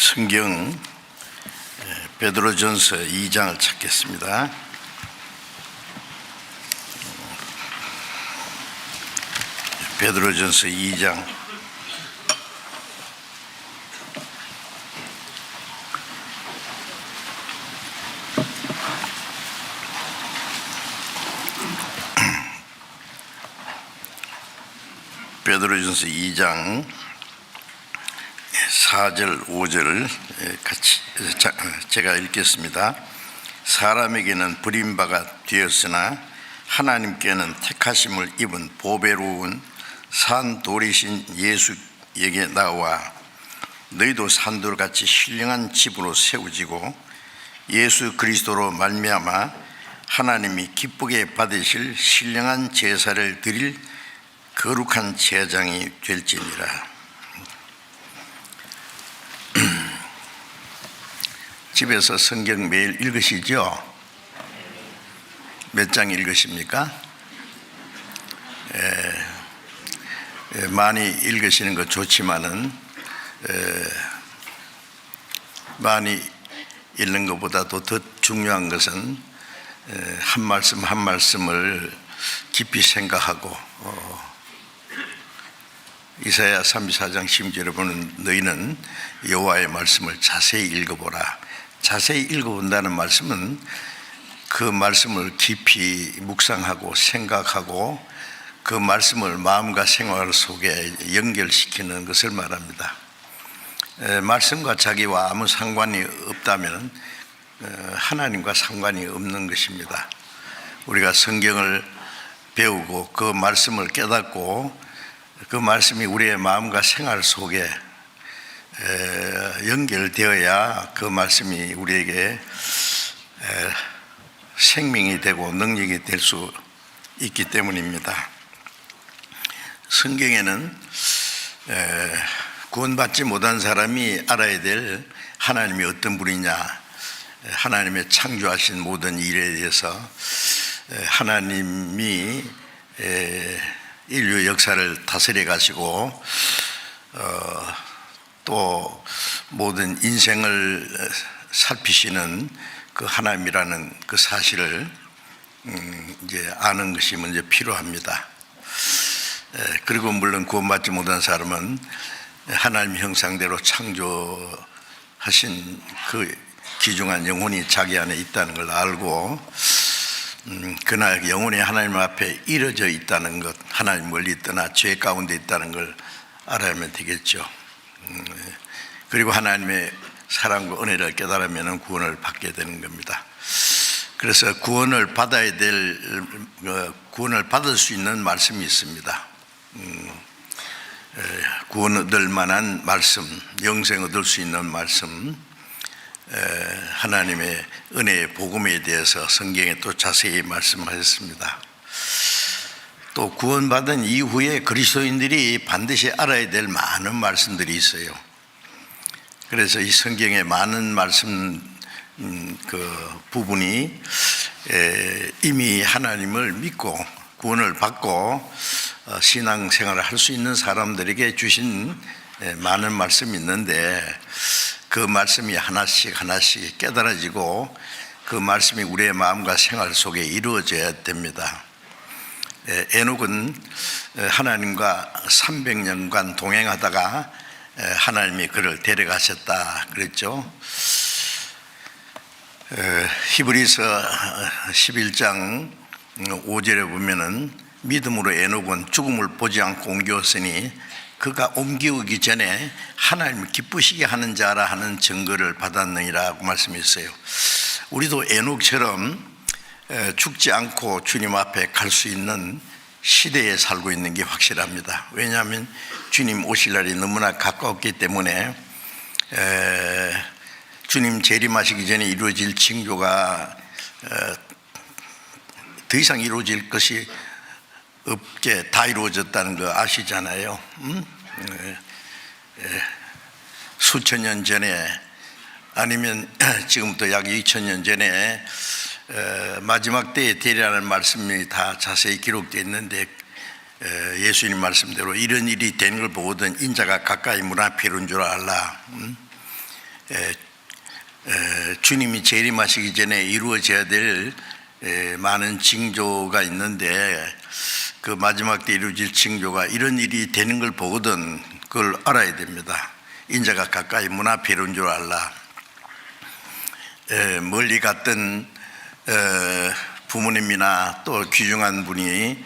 성경 베드로전서 2장을 찾겠습니다. 베드로전서 2장 베드로전서 2장 4절 5절을 같이 제가 읽겠습니다. 사람에게는 버림바가 되었으나 하나님께는 택하심을 입은 보배로운 산돌이신 예수에게 나와 너희도 산돌같이 신령한 집으로 세워지고 예수 그리스도로 말미암아 하나님이 기쁘게 받으실 신령한 제사를 드릴 거룩한 제장이 될지니라. 집에서 성경 매일 읽으시죠? 몇 장 읽으십니까? 많이 읽으시는 거 좋지만은 많이 읽는 것보다도 더 중요한 것은 한 말씀 한 말씀을 깊이 생각하고 이사야 34장 10절에 보는 너희는 여호와의 말씀을 자세히 읽어보라. 자세히 읽어본다는 말씀은 그 말씀을 깊이 묵상하고 생각하고 그 말씀을 마음과 생활 속에 연결시키는 것을 말합니다. 말씀과 자기와 아무 상관이 없다면 하나님과 상관이 없는 것입니다. 우리가 성경을 배우고 그 말씀을 깨닫고 그 말씀이 우리의 마음과 생활 속에 연결되어야 그 말씀이 우리에게 생명이 되고 능력이 될 수 있기 때문입니다. 성경에는 구원받지 못한 사람이 알아야 될 하나님이 어떤 분이냐, 하나님의 창조하신 모든 일에 대해서 하나님이 인류 역사를 다스려 가시고 또 모든 인생을 살피시는 그 하나님이라는 그 사실을 이제 아는 것이 먼저 필요합니다. 그리고 물론 구원받지 못한 사람은 하나님 형상대로 창조하신 그 귀중한 영혼이 자기 안에 있다는 걸 알고 그날 영혼이 하나님 앞에 이루어져 있다는 것, 하나님 멀리 떠나 죄 가운데 있다는 걸 알아야만 되겠죠. 그리고 하나님의 사랑과 은혜를 깨달으면 구원을 받게 되는 겁니다. 그래서 구원을 받아야 될, 구원을 받을 수 있는 말씀이 있습니다. 구원 얻을 만한 말씀, 영생 얻을 수 있는 말씀, 하나님의 은혜의 복음에 대해서 성경에 또 자세히 말씀하셨습니다. 또 구원받은 이후에 그리스도인들이 반드시 알아야 될 많은 말씀들이 있어요. 그래서 이 성경의 많은 말씀 그 부분이 이미 하나님을 믿고 구원을 받고 신앙생활을 할 수 있는 사람들에게 주신 많은 말씀이 있는데 그 말씀이 하나씩 하나씩 깨달아지고 그 말씀이 우리의 마음과 생활 속에 이루어져야 됩니다. 에녹은 하나님과 300년간 동행하다가 하나님이 그를 데려가셨다 그랬죠. 히브리서 11장 5절에 보면은 믿음으로 에녹은 죽음을 보지 않고 옮겼으니 그가 옮기기 전에 하나님을 기쁘시게 하는 자라 하는 증거를 받았느니라고 말씀했어요. 우리도 에녹처럼 죽지 않고 주님 앞에 갈 수 있는 시대에 살고 있는 게 확실합니다. 왜냐하면 주님 오실 날이 너무나 가까웠기 때문에 주님 재림하시기 전에 이루어질 징조가 더 이상 이루어질 것이 없게 다 이루어졌다는 거 아시잖아요. 수천 년 전에 아니면 지금부터 약 2000년 전에 마지막 때에 되리라는 말씀이 다 자세히 기록되어 있는데 예수님 말씀대로 이런 일이 되는 걸 보거든 인자가 가까이 문 앞에 이른 줄 알라. 주님이 재림하시기 전에 이루어져야 될 많은 징조가 있는데 그 마지막 때 이루어질 징조가 이런 일이 되는 걸 보거든 그걸 알아야 됩니다. 인자가 가까이 문 앞에 이른 줄 알라. 멀리 갔던 부모님이나 또 귀중한 분이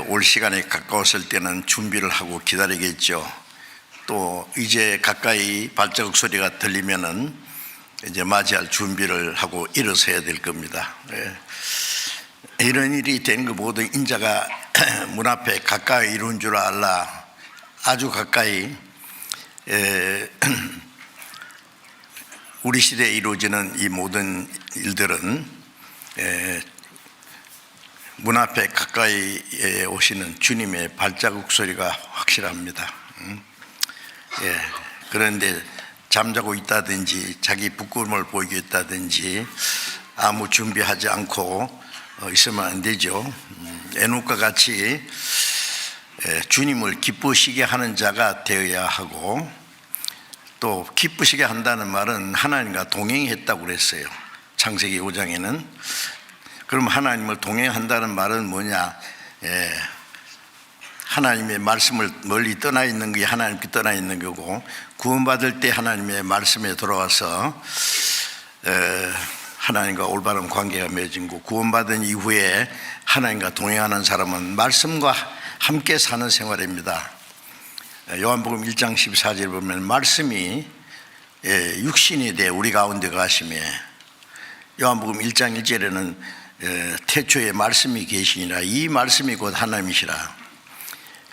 올 시간에 가까웠을 때는 준비를 하고 기다리겠죠. 또 이제 가까이 발자국 소리가 들리면은 이제 맞이할 준비를 하고 일어서야 될 겁니다. 이런 일이 된 거 모두 인자가 문 앞에 가까이 이룬 줄 알라. 아주 가까이 우리 시대에 이루어지는 이 모든 일들은 문 앞에 가까이 오시는 주님의 발자국 소리가 확실합니다. 그런데 잠자고 있다든지 자기 부끄러움을 보이고 있다든지 아무 준비하지 않고 있으면 안 되죠. 에녹과 같이 주님을 기쁘시게 하는 자가 되어야 하고, 또 기쁘시게 한다는 말은 하나님과 동행했다고 그랬어요. 창세기 5장에는. 그럼 하나님을 동행한다는 말은 뭐냐? 하나님의 말씀을 멀리 떠나 있는 게 하나님께 떠나 있는 거고, 구원받을 때 하나님의 말씀에 돌아와서 하나님과 올바른 관계가 맺은 거, 구원받은 이후에 하나님과 동행하는 사람은 말씀과 함께 사는 생활입니다. 요한복음 1장 14절 보면 말씀이 육신이 돼 우리 가운데 가시며, 요한복음 1장 1절에는 태초에 말씀이 계시니라, 이 말씀이 곧 하나님이시라.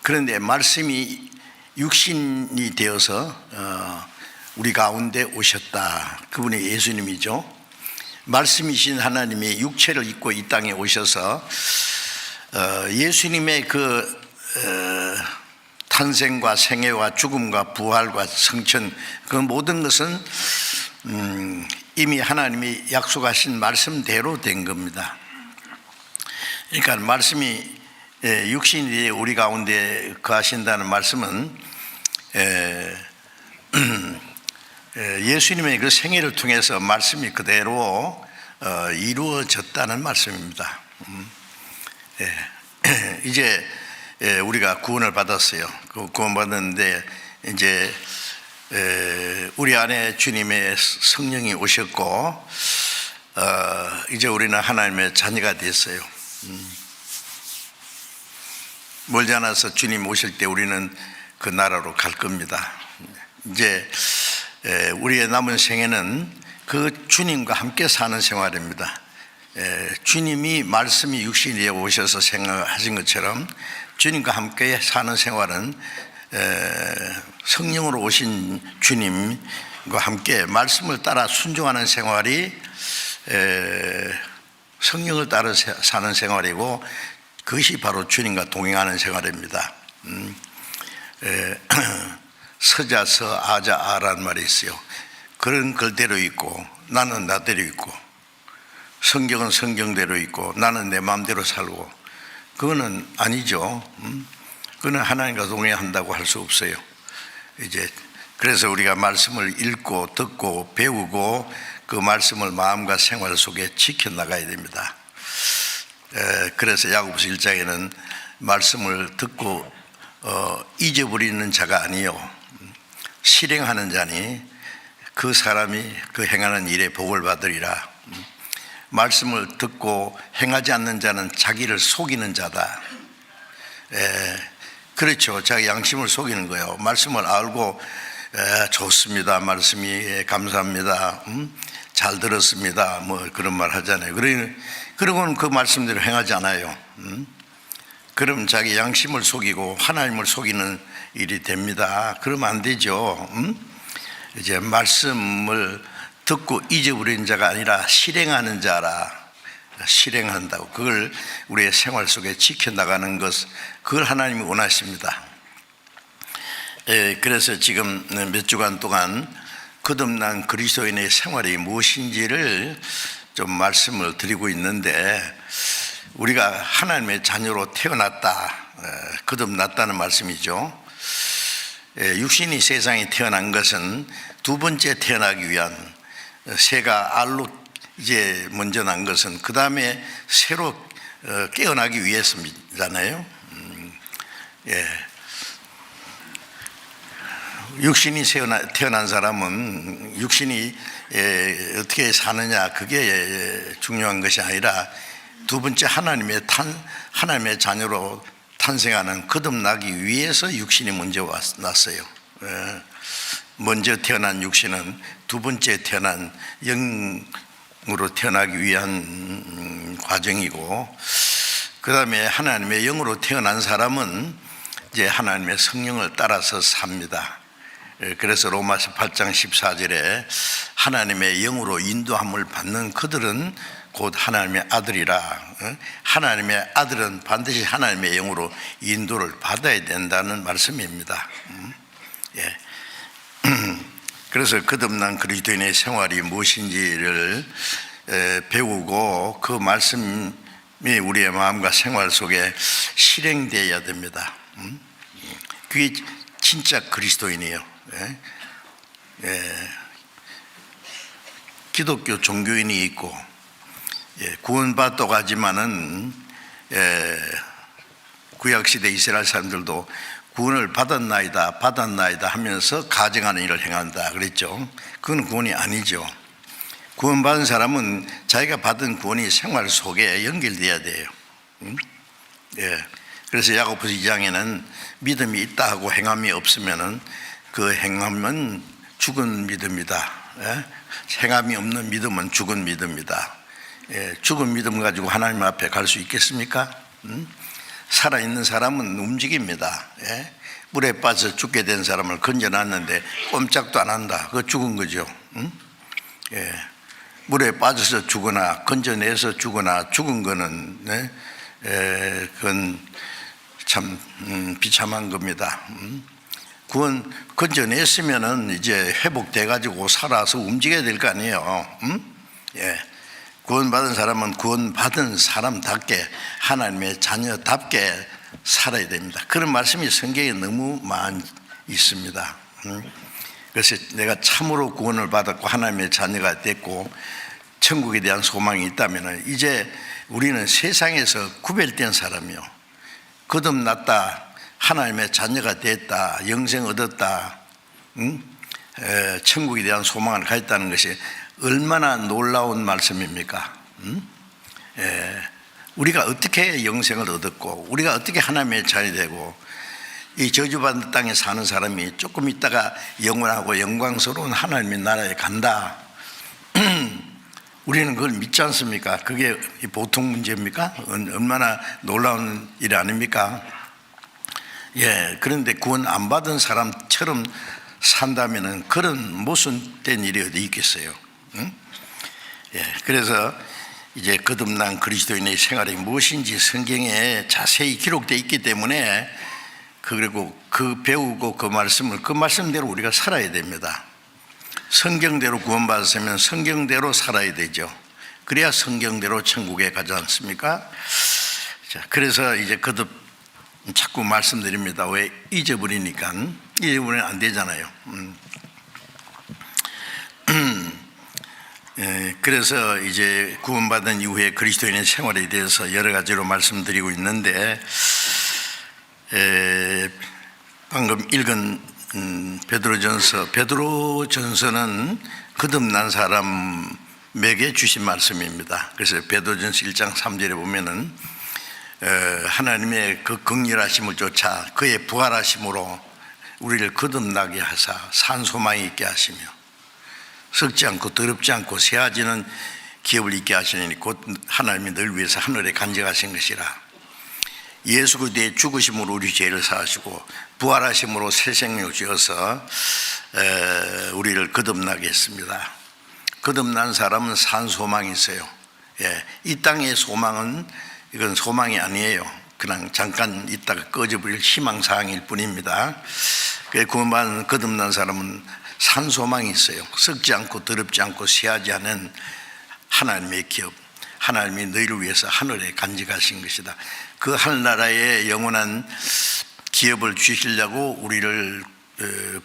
그런데 말씀이 육신이 되어서 우리 가운데 오셨다. 그분이 예수님이죠. 말씀이신 하나님이 육체를 입고 이 땅에 오셔서 예수님의 그 탄생과 생애와 죽음과 부활과 성천, 그 모든 것은 이미 하나님이 약속하신 말씀대로 된 겁니다. 그러니까 말씀이 육신이 우리 가운데 거하신다는 말씀은 예수님의 그 생애를 통해서 말씀이 그대로 이루어졌다는 말씀입니다. 이제 우리가 구원을 받았어요. 구원받았는데 이제 우리 안에 주님의 성령이 오셨고 이제 우리는 하나님의 자녀가 됐어요. 멀지 않아서 주님 오실 때 우리는 그 나라로 갈 겁니다. 이제 우리의 남은 생애는 그 주님과 함께 사는 생활입니다. 주님이 말씀이 육신이 되어 오셔서 생각하신 것처럼 주님과 함께 사는 생활은 성령으로 오신 주님과 함께 말씀을 따라 순종하는 생활이 성령을 따라 사는 생활이고, 그것이 바로 주님과 동행하는 생활입니다. 서자서 아자 아라는 말이 있어요. 그런 글대로 있고 나는 나대로 있고, 성경은 성경대로 있고 나는 내 마음대로 살고, 그거는 아니죠. 그거는 하나님과 동행한다고 할 수 없어요. 이제 그래서 우리가 말씀을 읽고 듣고 배우고 그 말씀을 마음과 생활 속에 지켜나가야 됩니다. 그래서 야고보서 1장에는 말씀을 듣고 잊어버리는 자가 아니요 실행하는 자니 그 사람이 그 행하는 일에 복을 받으리라. 말씀을 듣고 행하지 않는 자는 자기를 속이는 자다. 그렇죠. 자기 양심을 속이는 거예요. 말씀을 알고 좋습니다, 말씀이 감사합니다, 잘 들었습니다, 뭐 그런 말 하잖아요. 그러고는 그 말씀대로 행하지 않아요. 그럼 자기 양심을 속이고 하나님을 속이는 일이 됩니다. 그러면 안 되죠. 이제 말씀을 듣고 잊어버리는 자가 아니라 실행하는 자라. 실행한다고, 그걸 우리의 생활 속에 지켜나가는 것, 그걸 하나님이 원하십니다. 그래서 지금 몇 주간 동안 거듭난 그리스도인의 생활이 무엇인지를 좀 말씀을 드리고 있는데, 우리가 하나님의 자녀로 태어났다, 거듭났다는 말씀이죠. 육신이 세상에 태어난 것은 두 번째 태어나기 위한, 새가 알로 이제 먼저 난 것은 그 다음에 새로 깨어나기 위해서잖아요. 육신이 태어난 사람은 육신이 어떻게 사느냐, 그게 중요한 것이 아니라 두 번째 하나님의 자녀로 탄생하는, 거듭나기 위해서 육신이 먼저 났어요. 먼저 태어난 육신은 두 번째 태어난 영으로 태어나기 위한 과정이고, 그 다음에 하나님의 영으로 태어난 사람은 이제 하나님의 성령을 따라서 삽니다. 그래서 로마서 8장 14절에 하나님의 영으로 인도함을 받는 그들은 곧 하나님의 아들이라. 하나님의 아들은 반드시 하나님의 영으로 인도를 받아야 된다는 말씀입니다. 그래서 거듭난 그리스도인의 생활이 무엇인지를 배우고 그 말씀이 우리의 마음과 생활 속에 실행되어야 됩니다. 그게 진짜 그리스도인이에요. 기독교 종교인이 있고 구원받다고 하지만은 구약시대 이스라엘 사람들도 구원을 받았나이다 하면서 가정하는 일을 행한다 그랬죠. 그건 구원이 아니죠. 구원받은 사람은 자기가 받은 구원이 생활 속에 연결돼야 돼요. 그래서 야고보서 2장에는 믿음이 있다 하고 행함이 없으면은 그 행함은 죽은 믿음이다. 행함이 없는 믿음은 죽은 믿음이다. 죽은 믿음 가지고 하나님 앞에 갈 수 있겠습니까? 살아있는 사람은 움직입니다. 물에 빠져 죽게 된 사람을 건져놨는데 꼼짝도 안 한다. 그거 죽은 거죠. 물에 빠져서 죽거나 건져내서 죽거나 죽은 거는 그건 참 비참한 겁니다. 구원 건져냈으면은 이제 회복돼 가지고 살아서 움직여야 될 거 아니에요. 구원받은 사람은 구원받은 사람답게 하나님의 자녀답게 살아야 됩니다. 그런 말씀이 성경에 너무 많이 있습니다. 그래서 내가 참으로 구원을 받았고 하나님의 자녀가 됐고 천국에 대한 소망이 있다면 이제 우리는 세상에서 구별된 사람이요, 거듭났다, 하나님의 자녀가 됐다, 영생 얻었다, 천국에 대한 소망을 가졌다는 것이 얼마나 놀라운 말씀입니까? 우리가 어떻게 영생을 얻었고 우리가 어떻게 하나님의 자녀이 되고 이 저주받은 땅에 사는 사람이 조금 있다가 영원하고 영광스러운 하나님의 나라에 간다. 우리는 그걸 믿지 않습니까? 그게 보통 문제입니까? 얼마나 놀라운 일 아닙니까? 그런데 구원 안 받은 사람처럼 산다면은 그런 모순된 일이 어디 있겠어요? 그래서 이제 거듭난 그리스도인의 생활이 무엇인지 성경에 자세히 기록되어 있기 때문에 그리고 배우고 그 말씀대로 우리가 살아야 됩니다. 성경대로 구원받았으면 성경대로 살아야 되죠. 그래야 성경대로 천국에 가지 않습니까? 자, 그래서 이제 자꾸 말씀드립니다. 왜 잊어버리면 안 되잖아요. 그래서 이제 구원받은 이후에 그리스도인의 생활에 대해서 여러 가지로 말씀드리고 있는데, 방금 읽은 베드로전서는 거듭난 사람에게 주신 말씀입니다. 그래서 베드로전서 1장 3절에 보면은 하나님의 그 긍휼하심을 쫓아 그의 부활하심으로 우리를 거듭나게 하사 산 소망이 있게 하시며 썩지 않고 더럽지 않고 새하지는 기업을 있게 하시니 곧 하나님이 늘 위해서 하늘에 간직하신 것이라. 예수 그리스도의 죽으심으로 우리 죄를 사하시고 부활하심으로 새 생명을 주어서 우리를 거듭나게 했습니다. 거듭난 사람은 산 소망이 있어요. 이 땅의 소망은 이건 소망이 아니에요. 그냥 잠깐 있다가 꺼져버릴 희망사항일 뿐입니다. 구원받은 거듭난 사람은 산 소망이 있어요. 썩지 않고 더럽지 않고 쇠하지 않은 하나님의 기업, 하나님이 너희를 위해서 하늘에 간직하신 것이다. 그 하늘나라의 영원한 기업을 주시려고 우리를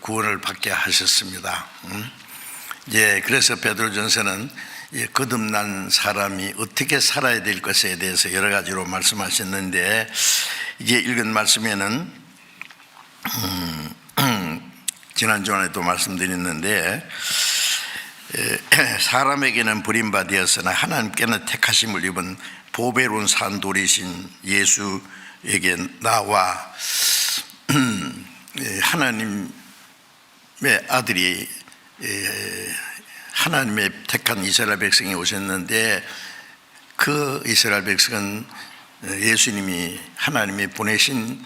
구원을 받게 하셨습니다. 그래서 베드로전서는 거듭난 사람이 어떻게 살아야 될 것에 대해서 여러 가지로 말씀하셨는데, 이제 읽은 말씀에는 지난주에도 말씀드렸는데, 사람에게는 버림받았으나 하나님께는 택하심을 입은 보배로운 산돌이신 예수에게 나와 하나님의 아들이 하나님의 택한 이스라엘 백성이 오셨는데, 그 이스라엘 백성은 예수님이 하나님이 보내신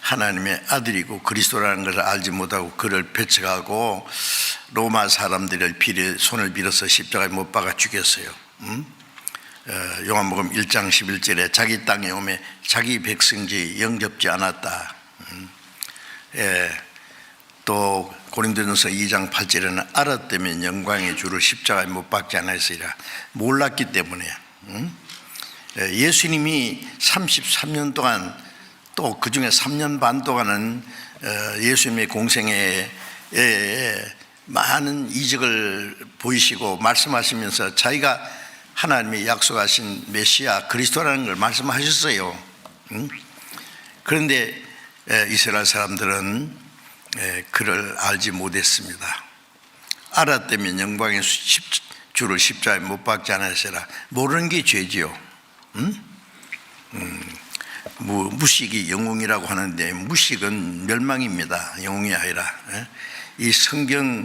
하나님의 아들이고 그리스도라는 것을 알지 못하고 그를 배척하고 로마 사람들의 비리 손을 빌어서 십자가에 못 박아 죽였어요. 요한복음 1장 11절에 자기 땅에 오매 자기 백성지 영접지 않았다. 또 고린도전서 2장 8절에는 알았다면 영광의 주를 십자가에 못 박지 않았으리라. 몰랐기 때문에. 예수님이 33년 동안, 또 그 중에 3년 반 동안은 예수님의 공생에 많은 이적을 보이시고 말씀하시면서 자기가 하나님이 약속하신 메시아 그리스도라는 걸 말씀하셨어요. 그런데 이스라엘 사람들은 그를 알지 못했습니다. 알았다면 영광의 주를 십자가에 못 박지 않으시라. 모르는 게 죄지요. 무식이 영웅이라고 하는데, 무식은 멸망입니다. 영웅이 아니라. 이 성경을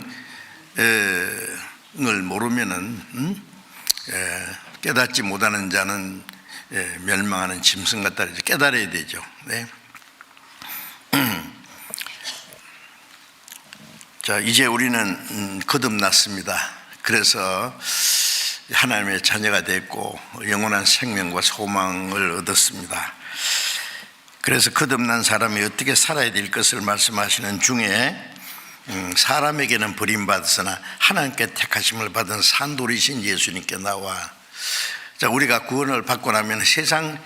모르면은 깨닫지 못하는 자는 멸망하는 짐승 같다. 깨달아야 되죠. 네. 자, 이제 우리는 거듭났습니다. 그래서 하나님의 자녀가 됐고 영원한 생명과 소망을 얻었습니다. 그래서 거듭난 사람이 어떻게 살아야 될 것을 말씀하시는 중에, 사람에게는 버림받았으나 하나님께 택하심을 받은 산돌이신 예수님께 나와. 자, 우리가 구원을 받고 나면 세상이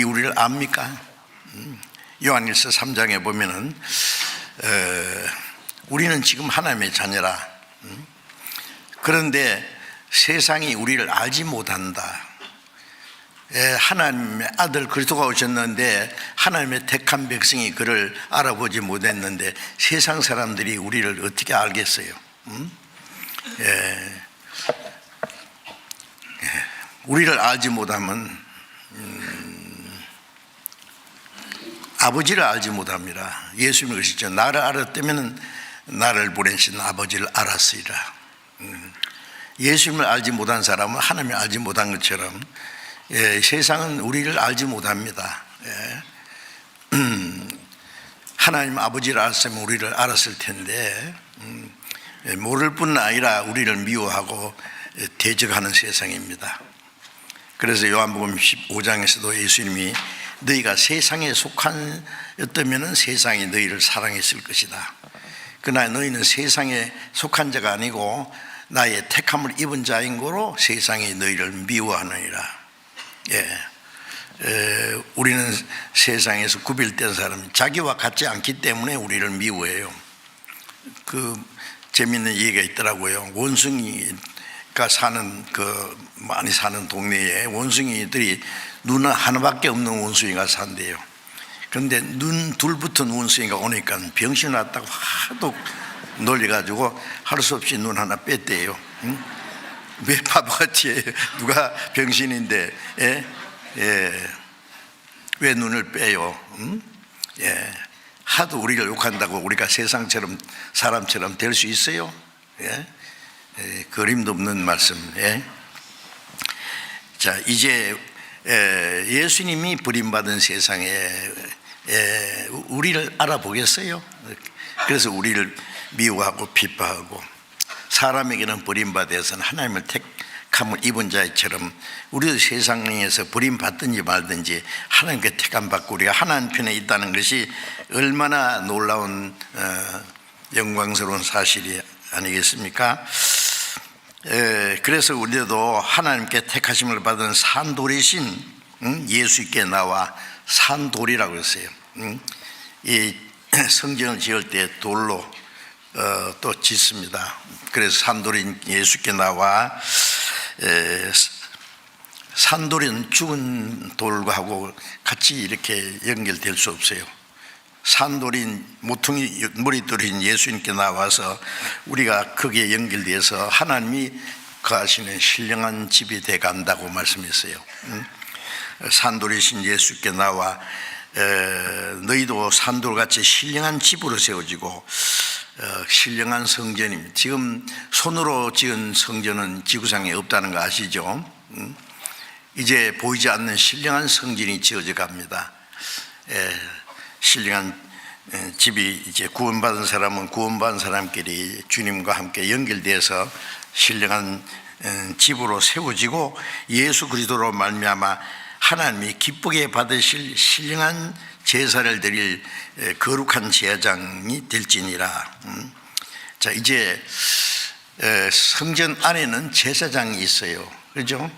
우리를 압니까? 요한일서 3장에 보면은 우리는 지금 하나님의 자녀라. 그런데 세상이 우리를 알지 못한다. 하나님의 아들 그리스도가 오셨는데 하나님의 택한 백성이 그를 알아보지 못했는데 세상 사람들이 우리를 어떻게 알겠어요? 우리를 알지 못하면 아버지를 알지 못합니다. 예수님이 그러시죠. 나를 알았다면 나를 보내신 아버지를 알았으리라. 예수님을 알지 못한 사람은 하나님을 알지 못한 것처럼 세상은 우리를 알지 못합니다. 하나님 아버지를 알았으면 우리를 알았을 텐데 모를 뿐 아니라 우리를 미워하고 대적하는 세상입니다. 그래서 요한복음 15장에서도 예수님이 너희가 세상에 속한였다면 세상이 너희를 사랑했을 것이다. 그러나 너희는 세상에 속한 자가 아니고 나의 택함을 입은 자인 거로 세상이 너희를 미워하느니라. 우리는 세상에서 구별된 사람, 자기와 같지 않기 때문에 우리를 미워해요. 재밌는 얘기가 있더라고요. 원숭이가 많이 사는 동네에 원숭이들이 눈 하나밖에 없는 원숭이가 산대요. 그런데 눈 둘 붙은 원숭이가 오니까 병신 왔다고 하도 놀려가지고 할 수 없이 눈 하나 뺐대요. 왜 바보같이 해요? 누가 병신인데 왜 눈을 빼요? 하도 우리를 욕한다고 우리가 세상처럼 사람처럼 될 수 있어요? 그림도 없는 말씀. 자, 이제 예수님이 버림받은 세상에 우리를 알아보겠어요? 그래서 우리를 미워하고 비판하고, 사람에게는 버림받아서는 하나님을 택함을 입은 자처럼 우리도 세상에서 버림받든지 말든지 하나님께 택함받고 우리가 하나님 편에 있다는 것이 얼마나 놀라운 영광스러운 사실이 아니겠습니까? 그래서 우리도 하나님께 택하심을 받은 산돌이신 예수께 나와 산돌이라고 했어요. 이 성전을 지을 때 돌로 또 짓습니다. 그래서 산돌인 예수께 나와 산돌은 죽은 돌하고 같이 이렇게 연결될 수 없어요. 산돌인 모퉁이 머리돌인 예수님께 나와서 우리가 거기에 연결돼서 하나님이 거하시는 신령한 집이 돼간다고 말씀했어요. 산돌이신 예수께 나와 너희도 산돌같이 신령한 집으로 세워지고 신령한 성전입니다. 지금 손으로 지은 성전은 지구상에 없다는 거 아시죠? 이제 보이지 않는 신령한 성전이 지어져 갑니다. 신령한 집이 이제 구원받은 사람은 구원받은 사람끼리 주님과 함께 연결돼서 신령한 집으로 세워지고 예수 그리스도로 말미암아 하나님이 기쁘게 받으실 신령한 제사를 드릴 거룩한 제사장이 될지니라. 자, 이제 성전 안에는 제사장이 있어요. 그렇죠?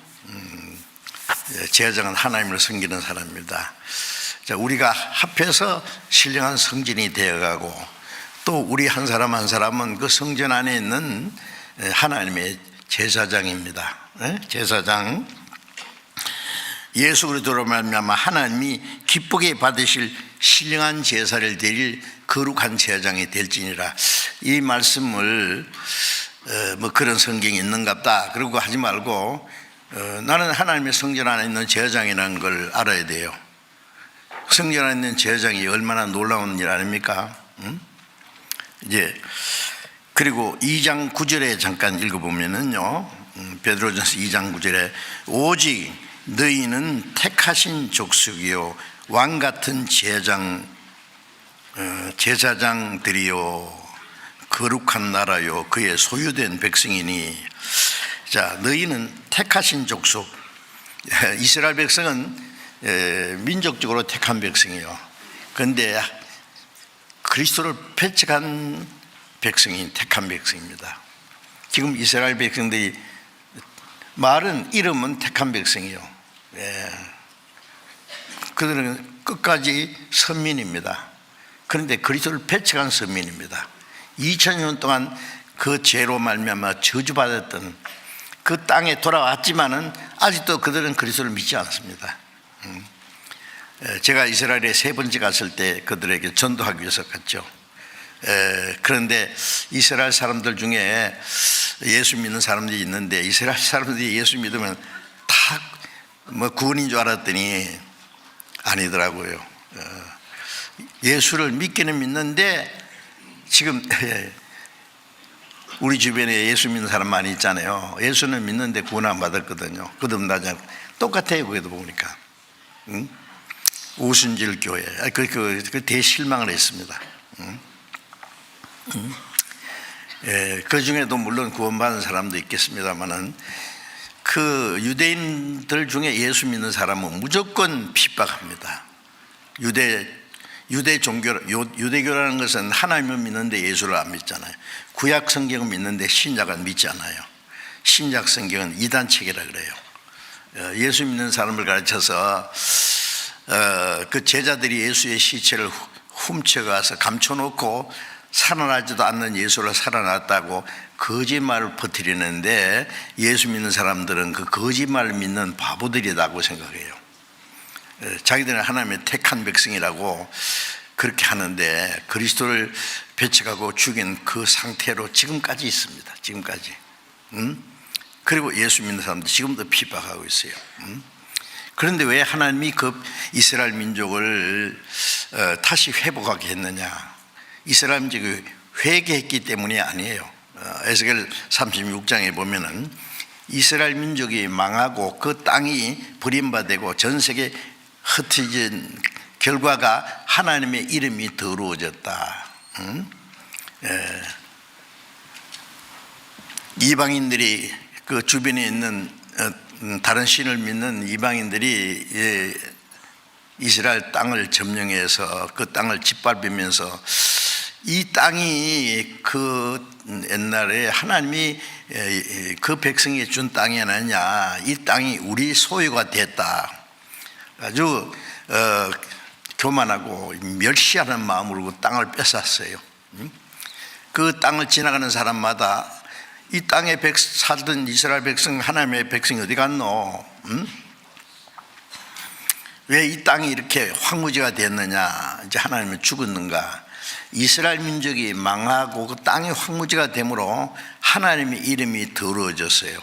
제사장은 하나님을 섬기는 사람입니다. 자, 우리가 합해서 신령한 성전이 되어가고 또 우리 한 사람 한 사람은 그 성전 안에 있는 하나님의 제사장입니다. 제사장. 예수 그리스도로 말미암아 하나님이 기쁘게 받으실 신령한 제사를 드릴 거룩한 제사장이 될지니라. 이 말씀을 뭐 그런 성경이 있는갑다 그러고 하지 말고 나는 하나님의 성전 안에 있는 제사장이라는 걸 알아야 돼요. 성전 안에 있는 제사장이 얼마나 놀라운 일 아닙니까? 이제 그리고 2장 9절에 잠깐 읽어보면은요, 베드로전서 2장 9절에 오직 너희는 택하신 족속이요 왕 같은 제사장들이요 거룩한 나라요 그의 소유된 백성이니. 자, 너희는 택하신 족속. 이스라엘 백성은 민족적으로 택한 백성이요. 그런데 그리스도를 배척한 백성이 택한 백성입니다. 지금 이스라엘 백성들이 말은 이름은 택한 백성이요. 그들은 끝까지 선민입니다. 그런데 그리스도를 배척한 선민입니다. 2000년 동안 그 죄로 말미암아 저주받았던 그 땅에 돌아왔지만은 아직도 그들은 그리스도를 믿지 않습니다. 제가 이스라엘에 세 번째 갔을 때 그들에게 전도하기 위해서 갔죠. 그런데 이스라엘 사람들 중에 예수 믿는 사람들이 있는데 이스라엘 사람들이 예수 믿으면 다 뭐 구원인 줄 알았더니 아니더라고요. 예수를 믿기는 믿는데 지금 우리 주변에 예수 믿는 사람 많이 있잖아요. 예수는 믿는데 구원 안 받았거든요. 거듭나지 않고 똑같아요. 거기도 보니까. 오순절 교회 그 대실망을 했습니다. 그 중에도 물론 구원받은 사람도 있겠습니다만은 그 유대인들 중에 예수 믿는 사람은 무조건 핍박합니다. 유대교라는 것은 하나님을 믿는데 예수를 안 믿잖아요. 구약 성경을 믿는데 신약을 믿지 않아요. 신약 성경은 이단책이라 그래요. 예수 믿는 사람을 가르쳐서 그 제자들이 예수의 시체를 훔쳐가서 감춰놓고 살아나지도 않는 예수를 살아났다고 거짓말을 퍼뜨리는데 예수 믿는 사람들은 그 거짓말을 믿는 바보들이라고 생각해요. 자기들은 하나님의 택한 백성이라고 그렇게 하는데 그리스도를 배척하고 죽인 그 상태로 지금까지 있습니다. 지금까지. 그리고 예수 믿는 사람들 지금도 핍박하고 있어요. 그런데 왜 하나님이 그 이스라엘 민족을 다시 회복하게 했느냐? 이스라엘 민족이 회개했기 때문이 아니에요. 에스겔 36장에 보면은 이스라엘 민족이 망하고 그 땅이 버림받고 전 세계 흩어진 결과가 하나님의 이름이 더러워졌다. 이방인들이 그 주변에 있는 다른 신을 믿는 이방인들이 이스라엘 땅을 점령해서 그 땅을 짓밟으면서 이 땅이 그 옛날에 하나님이 그 백성이 준 땅이 아니냐, 이 땅이 우리 소유가 됐다. 아주 교만하고 멸시하는 마음으로 그 땅을 뺏었어요. 그 땅을 지나가는 사람마다 이 땅에 살던 이스라엘 백성, 하나님의 백성이 어디 갔노? 왜 이 땅이 이렇게 황무지가 됐느냐? 이제 하나님은 죽었는가? 이스라엘 민족이 망하고 그 땅이 황무지가 되므로 하나님의 이름이 더러워졌어요.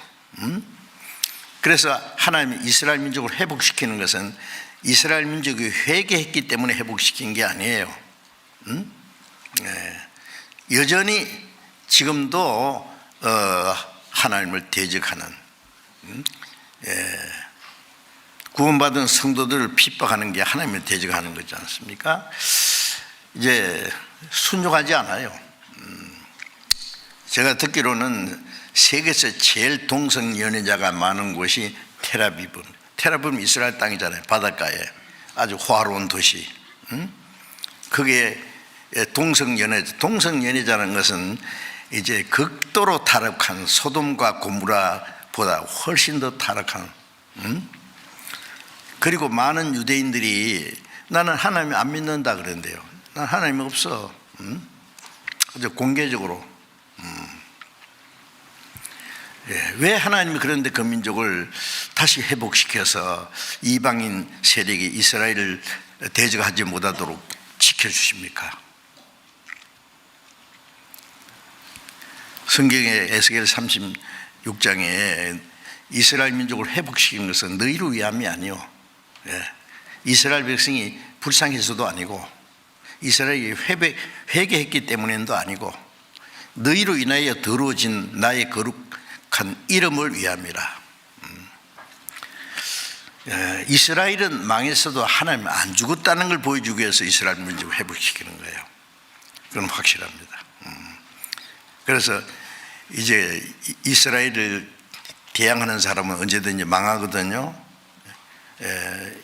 그래서 하나님이 이스라엘 민족을 회복시키는 것은 이스라엘 민족이 회개했기 때문에 회복시킨 게 아니에요. 여전히 지금도 하나님을 대적하는, 구원받은 성도들을 핍박하는 게 하나님을 대적하는 거지 않습니까? 이제 순종하지 않아요. 제가 듣기로는 세계에서 제일 동성 연애자가 많은 곳이 텔아비브. 텔아비브는 이스라엘 땅이잖아요. 바닷가에 아주 화려한 도시. 그게 동성 연애자라는 것은 이제 극도로 타락한 소돔과 고모라보다 훨씬 더 타락한. 그리고 많은 유대인들이 나는 하나님 안 믿는다 그런대요. 난 하나님 없어. 아주 공개적으로. 왜 하나님이 그런데 그 민족을 다시 회복시켜서 이방인 세력이 이스라엘을 대적하지 못하도록 지켜주십니까? 성경의 에스겔 36장에 이스라엘 민족을 회복시킨 것은 너희를 위함이 아니요, 이스라엘 백성이 불쌍해서도 아니고 이스라엘이 회개했기 때문에도 아니고 너희로 인하여 더러워진 나의 거룩한 이름을 위함이라. 이스라엘은 망했어도 하나님 안 죽었다는 걸 보여주기 위해서 이스라엘 민족을 회복시키는 거예요. 그건 확실합니다. 그래서 이제 이스라엘을 대항하는 사람은 언제든지 망하거든요.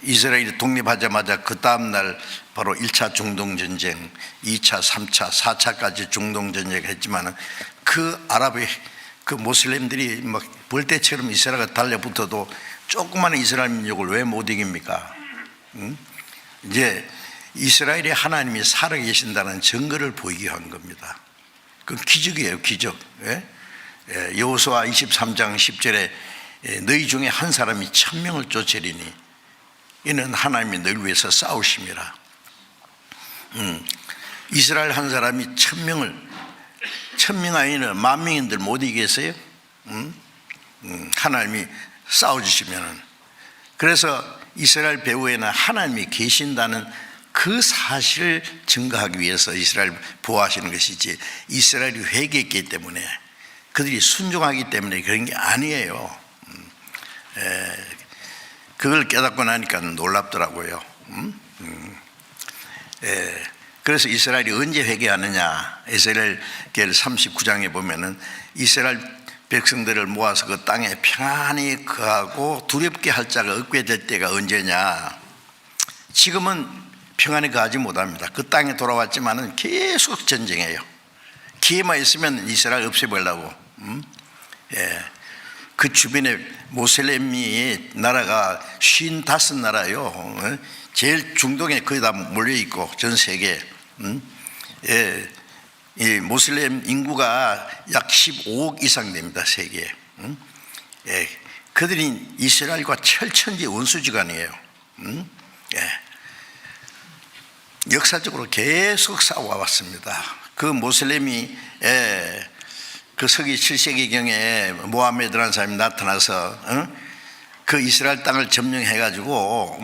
이스라엘이 독립하자마자 그 다음날 바로 1차 중동전쟁, 2차, 3차, 4차까지 중동전쟁을 했지만 그 아랍의 그 모슬림들이 막 벌떼처럼 이스라엘과 달려붙어도 조그마한 이스라엘 민족을 왜 못 이깁니까? 이제 이스라엘의 하나님이 살아계신다는 증거를 보이게 한 겁니다. 그건 기적이에요, 기적. 여호수아 23장 10절에 너희 중에 한 사람이 1000명을 쫓으리니 이는 하나님이 너희를 위해서 싸우심이라. 이스라엘 한 사람이 1000명 아니면 10,000명인들 못 이기겠어요? 하나님이 싸워주시면은. 그래서 이스라엘 배후에는 하나님이 계신다는 그 사실을 증거하기 위해서 이스라엘 보호하시는 것이지, 이스라엘이 회개했기 때문에, 그들이 순종하기 때문에 그런 게 아니에요. 그걸 깨닫고 나니까 놀랍더라고요. 그래서 이스라엘이 언제 회개하느냐? 에스겔 39장에 보면은 이스라엘 백성들을 모아서 그 땅에 평안히 거하고 두렵게 할 자가 없게 될 때가 언제냐? 지금은 평안히 거하지 못합니다. 그 땅에 돌아왔지만은 계속 전쟁해요. 기회만 있으면 이스라엘 없애버리려고. 그 주변에 모슬렘이 나라가 55나라요. 제일 중동에 거의 다 몰려있고, 전 세계. 이 모슬렘 인구가 약 15억 이상 됩니다, 세계에. 그들이 이스라엘과 철천지 원수지간이에요. 역사적으로 계속 싸워왔습니다. 그 모슬렘이 그 서기 7세기경에 모하메드라는 사람이 나타나서 그 이스라엘 땅을 점령해가지고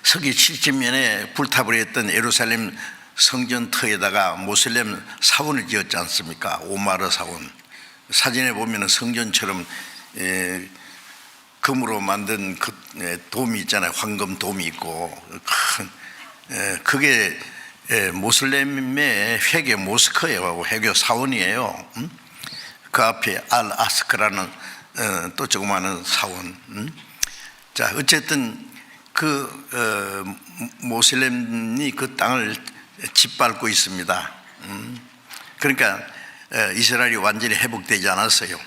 서기 70년에 불타버렸던 예루살렘 성전터에다가 모슬렘 사원을 지었지 않습니까? 오마르 사원. 사진에 보면 성전처럼 금으로 만든 그 돔이 있잖아요. 황금 돔이 있고 큰, 그게 모슬렘의 회교 모스크예요. 회교 사원이에요. 그 앞에 알 아스크라는 또 조그마한 사원. 자, 어쨌든 그 모슬렘이 그 땅을 짓밟고 있습니다. 그러니까 이스라엘이 완전히 회복되지 않았어요.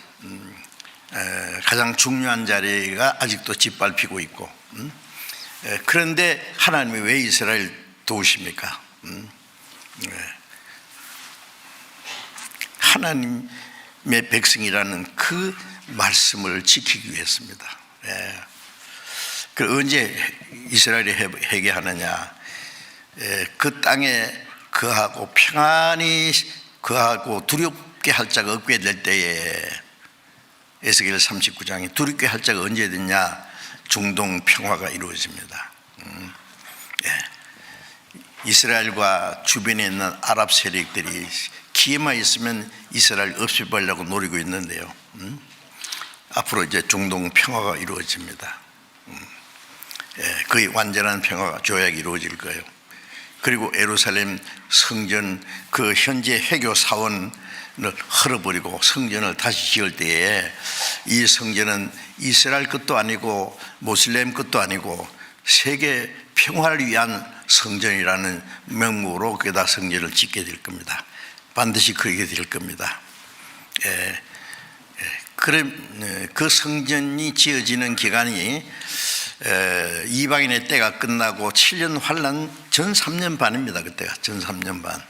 가장 중요한 자리가 아직도 짓밟히고 있고, 그런데 하나님이 왜 이스라엘 도우십니까? 하나님의 백성이라는 그 말씀을 지키기 위해서입니다. 그 언제 이스라엘이 회개하느냐? 그 땅에 거하고 평안히 거하고 두렵게 할 자가 없게 될 때에, 에스겔 39장에 두렵게 할 자가 언제 되냐? 중동 평화가 이루어집니다. 이스라엘과 주변에 있는 아랍 세력들이 기회만 있으면 이스라엘 없애버리려고 노리고 있는데요. 앞으로 이제 중동 평화가 이루어집니다. 거의 완전한 평화가 조약이 이루어질 거예요. 그리고 예루살렘 성전 그 현재 회교 사원을 헐어버리고 성전을 다시 지을 때에 이 성전은 이스라엘 것도 아니고 모슬렘 것도 아니고 세계 평화를 위한 성전이라는 명목으로 거기다 성전을 짓게 될 겁니다. 반드시 그렇게 될 겁니다. 그 성전이 지어지는 기간이 이방인의 때가 끝나고 7년 환란 전 3년 반입니다. 그때가 전 3년 반.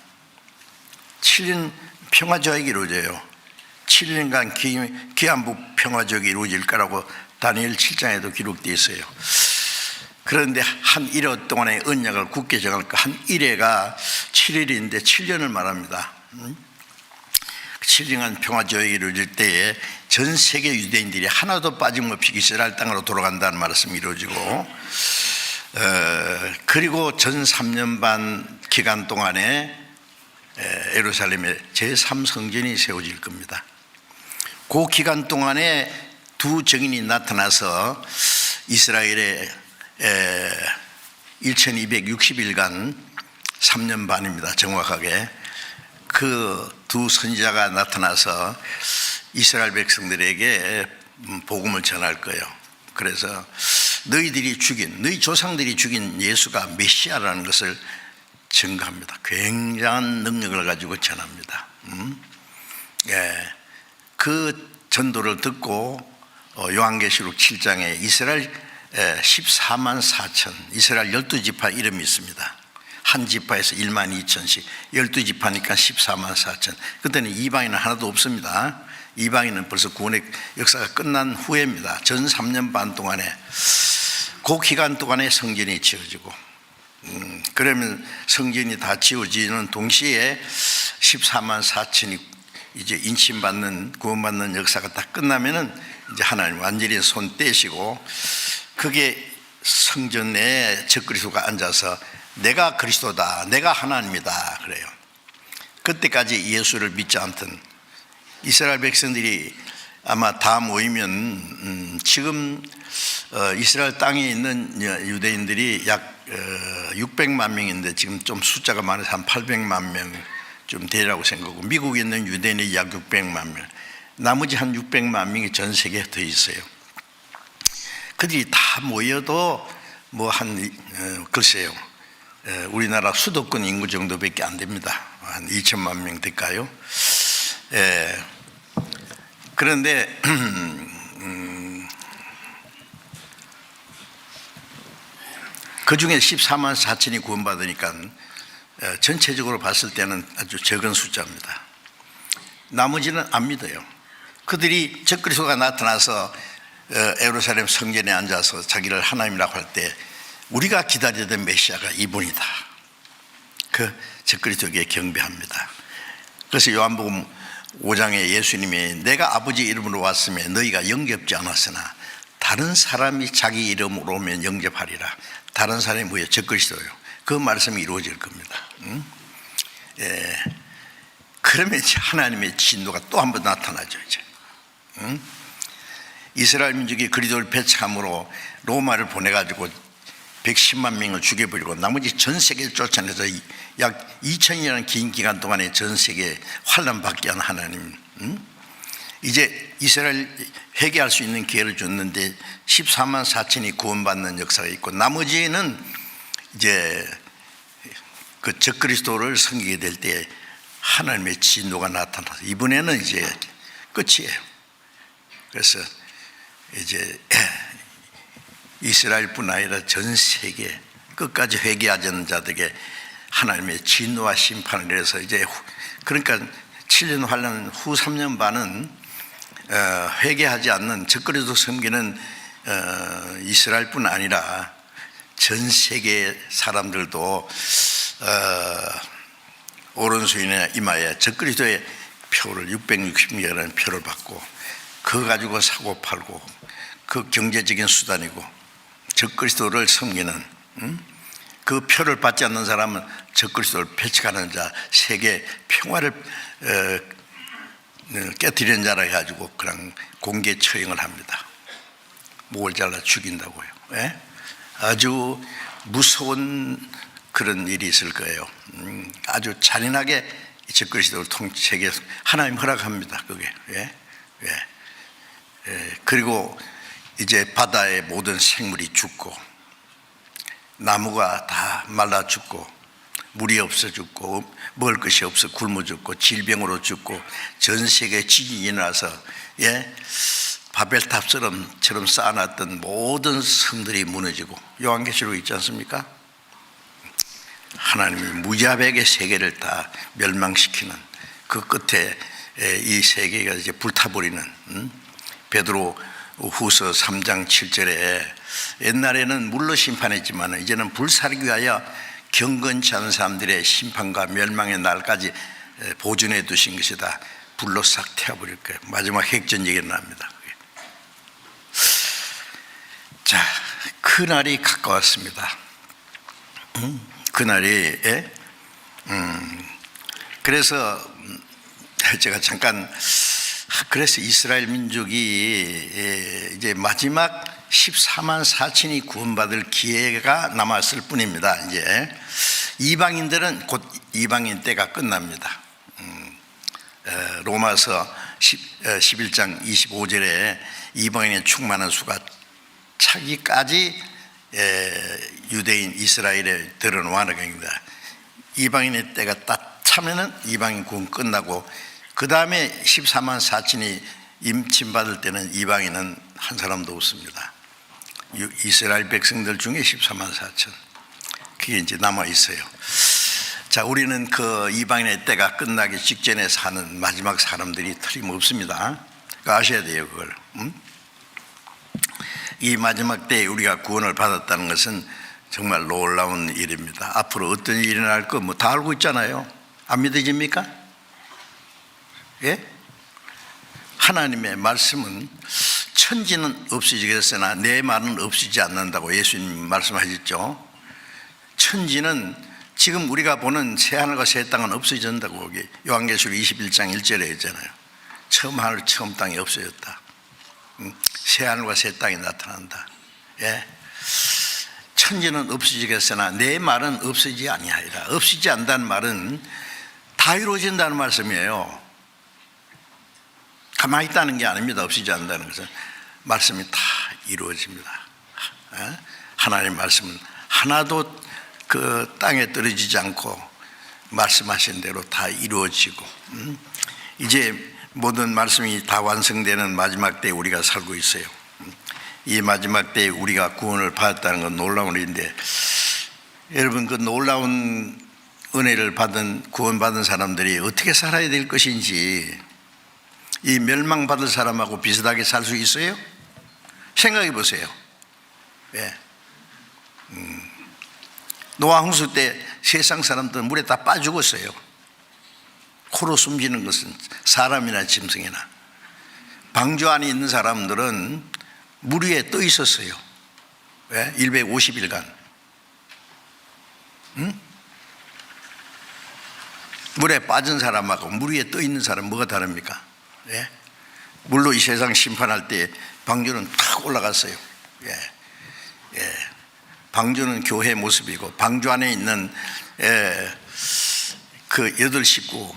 7년 평화조약이 이루어져요. 7년간 기한부 평화조약이 이루어질 거라고 다니엘 7장에도 기록되어 있어요. 그런데 한 1회 동안의 언약을 굳게 정할 거 한 1회가 7일인데 7년을 말합니다. 7년간 평화조약이 이루어질 때에 전 세계 유대인들이 하나도 빠짐없이 이스라엘 땅으로 돌아간다는 말씀이 이루어지고, 그리고 전 3년 반 기간 동안에 예루살렘에 제3성전이 세워질 겁니다. 그 기간 동안에 두 증인이 나타나서 이스라엘의 1260일간 3년 반입니다. 정확하게 그 두 선지자가 나타나서 이스라엘 백성들에게 복음을 전할 거예요. 그래서 너희 조상들이 죽인 예수가 메시아라는 것을 증거합니다. 굉장한 능력을 가지고 전합니다. 그 전도를 듣고 요한계시록 7장에 이스라엘 14만 4천, 이스라엘 12지파 이름이 있습니다. 한 지파에서 1만 2천씩, 12지파니까 14만 4천. 그때는 이방인은 하나도 없습니다. 이방인은 벌써 구원의 역사가 끝난 후에입니다. 전 3년 반 동안에, 그 기간 동안에 성전이 지어지고, 그러면 성전이 다 지어지는 동시에 14만 4천이 이제 인침받는, 구원받는 역사가 다 끝나면은 이제 하나님 완전히 손 떼시고, 그게 성전에 적그리스도가 앉아서 내가 그리스도다, 내가 하나님이다 그래요. 그때까지 예수를 믿지 않던 이스라엘 백성들이 아마 다 모이면 지금 이스라엘 땅에 있는 유대인들이 약 600만 명인데 지금 좀 숫자가 많아서 한 800만 명 좀 되라고 생각하고, 미국에 있는 유대인이 약 600만 명, 나머지 한 600만 명이 전 세계에 더 있어요. 그들이 다 모여도 뭐 글쎄요, 우리나라 수도권 인구 정도밖에 안 됩니다. 한 2천만 명 될까요? 그런데 그 중에 14만 4천이 구원받으니까 전체적으로 봤을 때는 아주 적은 숫자입니다. 나머지는 안 믿어요. 그들이 적그리스도가 나타나서 예루살렘 성전에 앉아서 자기를 하나님이라고 할 때 우리가 기다리던 메시아가 이분이다, 그 적그리스도에게 경배합니다. 그래서 요한복음 5장에 예수님이 내가 아버지 이름으로 왔으며 너희가 영접지 않았으나 다른 사람이 자기 이름으로 오면 영접하리라. 다른 사람이 뭐예요? 적그리스도예요. 그 말씀이 이루어질 겁니다. 그러면 하나님의 진노가 또 한 번 나타나죠. 이제 이스라엘 민족이 그리스도를 배척함으로 로마를 보내가지고 110만 명을 죽여버리고 나머지 전 세계를 쫓아내서 약 2000년이라는 긴 기간 동안에 전 세계에 환난받게 한 하나님, 이제 이스라엘 회개할 수 있는 기회를 줬는데 14만 4천이 구원받는 역사가 있고, 나머지는 이제 그 적그리스도를 섬기게 될 때 하나님의 진노가 나타나서 이번에는 이제 끝이에요. 그래서 이제 이스라엘뿐 아니라 전 세계 끝까지 회개하지 않는 자들에게 하나님의 진노와 심판을 내려서 이제 그러니까 7년 환란 후 3년 반은 회개하지 않는 적그리스도 섬기는 이스라엘뿐 아니라 전 세계 사람들도 오른수인의 이마에 적그리스도의 표를 660명이라는 표를 받고 그거 가지고 사고 팔고 그 경제적인 수단이고 적그리스도를 섬기는 그 표를 받지 않는 사람은 적그리스도를 배척하는 자, 세계 평화를 깨뜨리는 자라 해가지고 그냥 공개 처형을 합니다. 목을 잘라 죽인다고요. 예? 아주 무서운 그런 일이 있을 거예요. 아주 잔인하게 적그리스도를 세계 하나님 허락합니다. 그게. 예? 예. 예. 그리고 이제 바다의 모든 생물이 죽고 나무가 다 말라 죽고 물이 없어 죽고 먹을 것이 없어 굶어 죽고 질병으로 죽고 전 세계에 지진이 일어나서 예? 바벨탑처럼 쌓아놨던 모든 성들이 무너지고 요한계시록 있지 않습니까? 하나님이 무자백의 세계를 다 멸망시키는 그 끝에 이 세계가 이제 불타버리는 베드로 후서 3장 7절에 옛날에는 물로 심판했지만 이제는 불사르기 위하여 경건치 않은 사람들의 심판과 멸망의 날까지 보존해 두신 것이다. 불로 싹 태워버릴 거예요. 마지막 핵전쟁이 일어납니다. 자, 그날이 가까웠습니다. 그날이 그래서 제가 잠깐 그래서 이스라엘 민족이 이제 마지막 14만 4천이 구원받을 기회가 남았을 뿐입니다. 이제 이방인들은 곧 이방인 때가 끝납니다. 로마서 11장 25절에 이방인의 충만한 수가 차기까지 유대인 이스라엘에 들어놓아는 겁니다. 이방인의 때가 딱 차면은 이방인 구원 끝나고 그 다음에 14만 4천이 임침받을 때는 이방인은 한 사람도 없습니다. 이스라엘 백성들 중에 14만 4천 그게 이제 남아 있어요. 자, 우리는 그 이방인의 때가 끝나기 직전에 사는 마지막 사람들이 틀림없습니다. 아셔야 돼요, 그걸. 이 마지막 때에 우리가 구원을 받았다는 것은 정말 놀라운 일입니다. 앞으로 어떤 일이 일어날 거 뭐 다 알고 있잖아요. 안 믿어집니까? 예? 하나님의 말씀은 천지는 없어지겠으나 내 말은 없어지지 않는다고 예수님 말씀하셨죠. 천지는 지금 우리가 보는 새하늘과 새 땅은 없어진다고 거기 요한계시록 21장 1절에 있잖아요. 처음 하늘 처음 땅이 없어졌다. 새하늘과 새 땅이 나타난다. 예? 천지는 없어지겠으나 내 말은 없어지지 아니하리라. 없어지지 않는다는 말은 다 이루어진다는 말씀이에요. 가만히 있다는 게 아닙니다. 없어지지 않는다는 것은 말씀이 다 이루어집니다. 하나님의 말씀은 하나도 그 땅에 떨어지지 않고 말씀하신 대로 다 이루어지고 이제 모든 말씀이 다 완성되는 마지막 때에 우리가 살고 있어요. 이 마지막 때에 우리가 구원을 받았다는 건 놀라운 일인데 여러분 그 놀라운 은혜를 받은 구원받은 사람들이 어떻게 살아야 될 것인지 이 멸망받을 사람하고 비슷하게 살 수 있어요? 생각해 보세요. 예. 노아 홍수 때 세상 사람들은 물에 다 빠져 죽었어요. 코로 숨기는 것은 사람이나 짐승이나. 방주 안에 있는 사람들은 물 위에 떠 있었어요. 왜? 150일간. 물에 빠진 사람하고 물 위에 떠 있는 사람 뭐가 다릅니까? 예? 물로 이 세상 심판할 때 방주는 탁 올라갔어요. 예. 예. 방주는 교회 모습이고 방주 안에 있는 그 8식구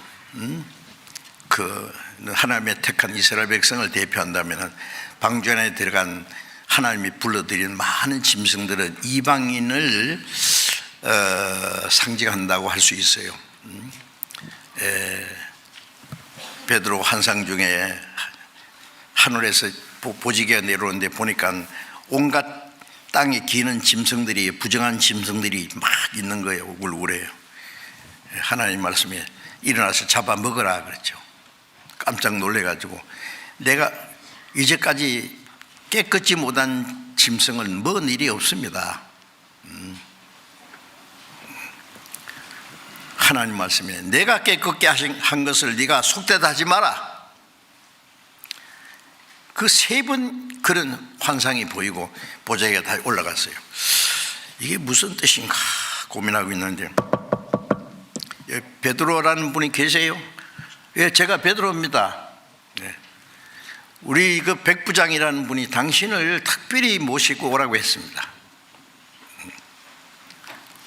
그 하나님의 택한 이스라엘 백성을 대표한다면 방주 안에 들어간 하나님이 불러들인 많은 짐승들은 이방인을 상징한다고 할 수 있어요. 베드로 환상 중에 하늘에서 보지개가 내려오는데 보니까 온갖 땅에 기는 짐승들이, 부정한 짐승들이 막 있는 거예요. 우글우글해요. 하나님 말씀에 일어나서 잡아 먹어라 그랬죠. 깜짝 놀래가지고, 내가 이제까지 깨끗이 못한 짐승은 먹은 일이 없습니다. 하나님 말씀에 내가 깨끗게 한 것을 네가 속되다 하지 마라. 그 세 번 그런 환상이 보이고 보자기가 다 올라갔어요. 이게 무슨 뜻인가 고민하고 있는데, 베드로라는 분이 계세요. 예, 제가 베드로입니다. 네. 우리 그 백부장이라는 분이 당신을 특별히 모시고 오라고 했습니다.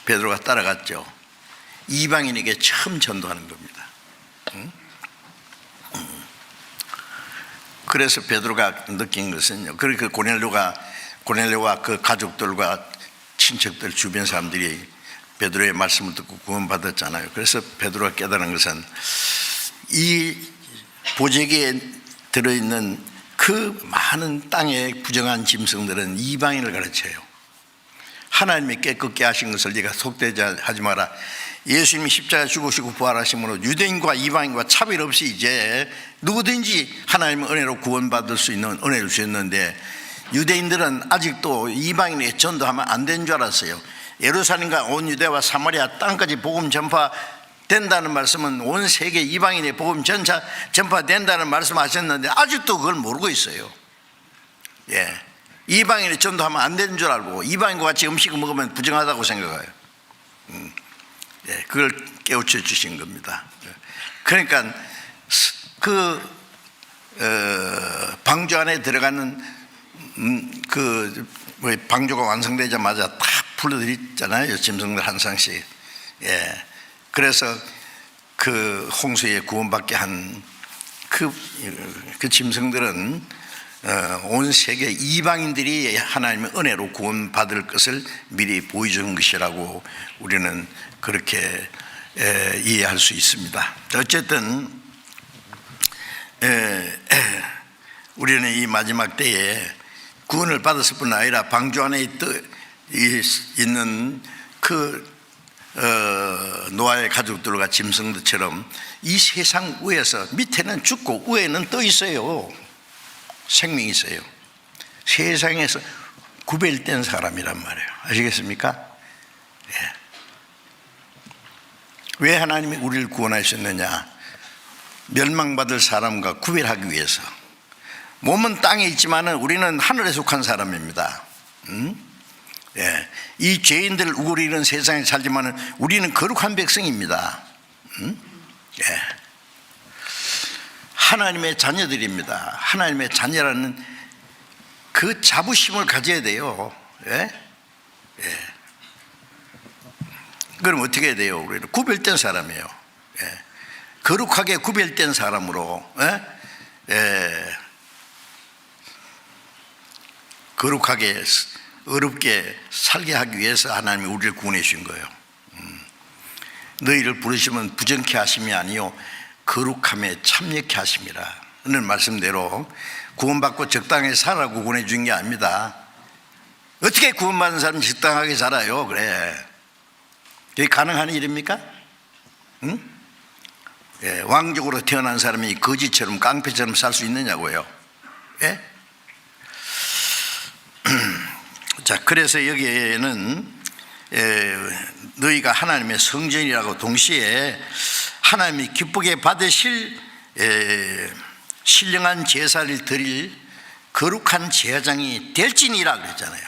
베드로가 따라갔죠. 이방인에게 처음 전도하는 겁니다. 그래서 베드로가 느낀 것은요, 그러니까 고넬료와 그 가족들과 친척들, 주변 사람들이 베드로의 말씀을 듣고 구원받았잖아요. 그래서 베드로가 깨달은 것은 이 보재기에 들어있는 그 많은 땅의 부정한 짐승들은 이방인을 가르쳐요. 하나님이 깨끗게 하신 것을 네가 속되지 하지 마라. 예수님이 십자가에 죽으시고 부활하심으로 유대인과 이방인과 차별 없이 이제 누구든지 하나님의 은혜로 구원받을 수 있는 은혜를 주셨는데, 유대인들은 아직도 이방인에게 전도하면 안 되는 줄 알았어요. 예루살렘과 온 유대와 사마리아 땅까지 복음 전파된다는 말씀은 온 세계 이방인의 복음 전파된다는 말씀하셨는데 아직도 그걸 모르고 있어요. 예, 이방인에 전도하면 안 되는 줄 알고 이방인과 같이 음식을 먹으면 부정하다고 생각해요. 예, 그걸 깨우쳐 주신 겁니다. 그러니까 방주 안에 들어가는 방주가 완성되자마자 다 불러들였잖아요. 짐승들 한 쌍씩. 예, 그래서 그 홍수에 구원받게 한 그 짐승들은 온 세계 이방인들이 하나님의 은혜로 구원받을 것을 미리 보여주는 것이라고 우리는 그렇게 이해할 수 있습니다. 어쨌든 우리는 이 마지막 때에 구원을 받았을 뿐 아니라 방주 안에 있는 노아의 가족들과 짐승들처럼 이 세상 위에서 밑에는 죽고 위에는 떠 있어요. 생명이 있어요. 세상에서 구별된 사람이란 말이에요. 아시겠습니까? 예. 왜 하나님이 우리를 구원하셨느냐? 멸망받을 사람과 구별하기 위해서. 몸은 땅에 있지만 우리는 하늘에 속한 사람입니다. 예. 이 죄인들을 우리는 세상에 살지만 우리는 거룩한 백성입니다. 예. 하나님의 자녀들입니다. 하나님의 자녀라는 그 자부심을 가져야 돼요. 예? 예. 그럼 어떻게 해야 돼요? 우리는 구별된 사람이에요. 예. 거룩하게 구별된 사람으로, 예? 예. 거룩하게 어렵게 살게 하기 위해서 하나님이 우리를 구원해 주신 거예요. 너희를 부르시면 부정케 하심이 아니요 거룩함에 참여케 하심이라 는 말씀대로 구원받고 적당하게 살라고 구원해 준 게 아닙니다. 어떻게 구원받은 사람이 적당하게 살아요? 그래, 그게 가능한 일입니까? 응? 예, 왕족으로 태어난 사람이 거지처럼 깡패처럼 살 수 있느냐고요. 예? 자, 그래서 여기에는 너희가 하나님의 성전이라고 동시에 하나님이 기쁘게 받으실 신령한 제사를 드릴 거룩한 제사장이 될지니라 그랬잖아요.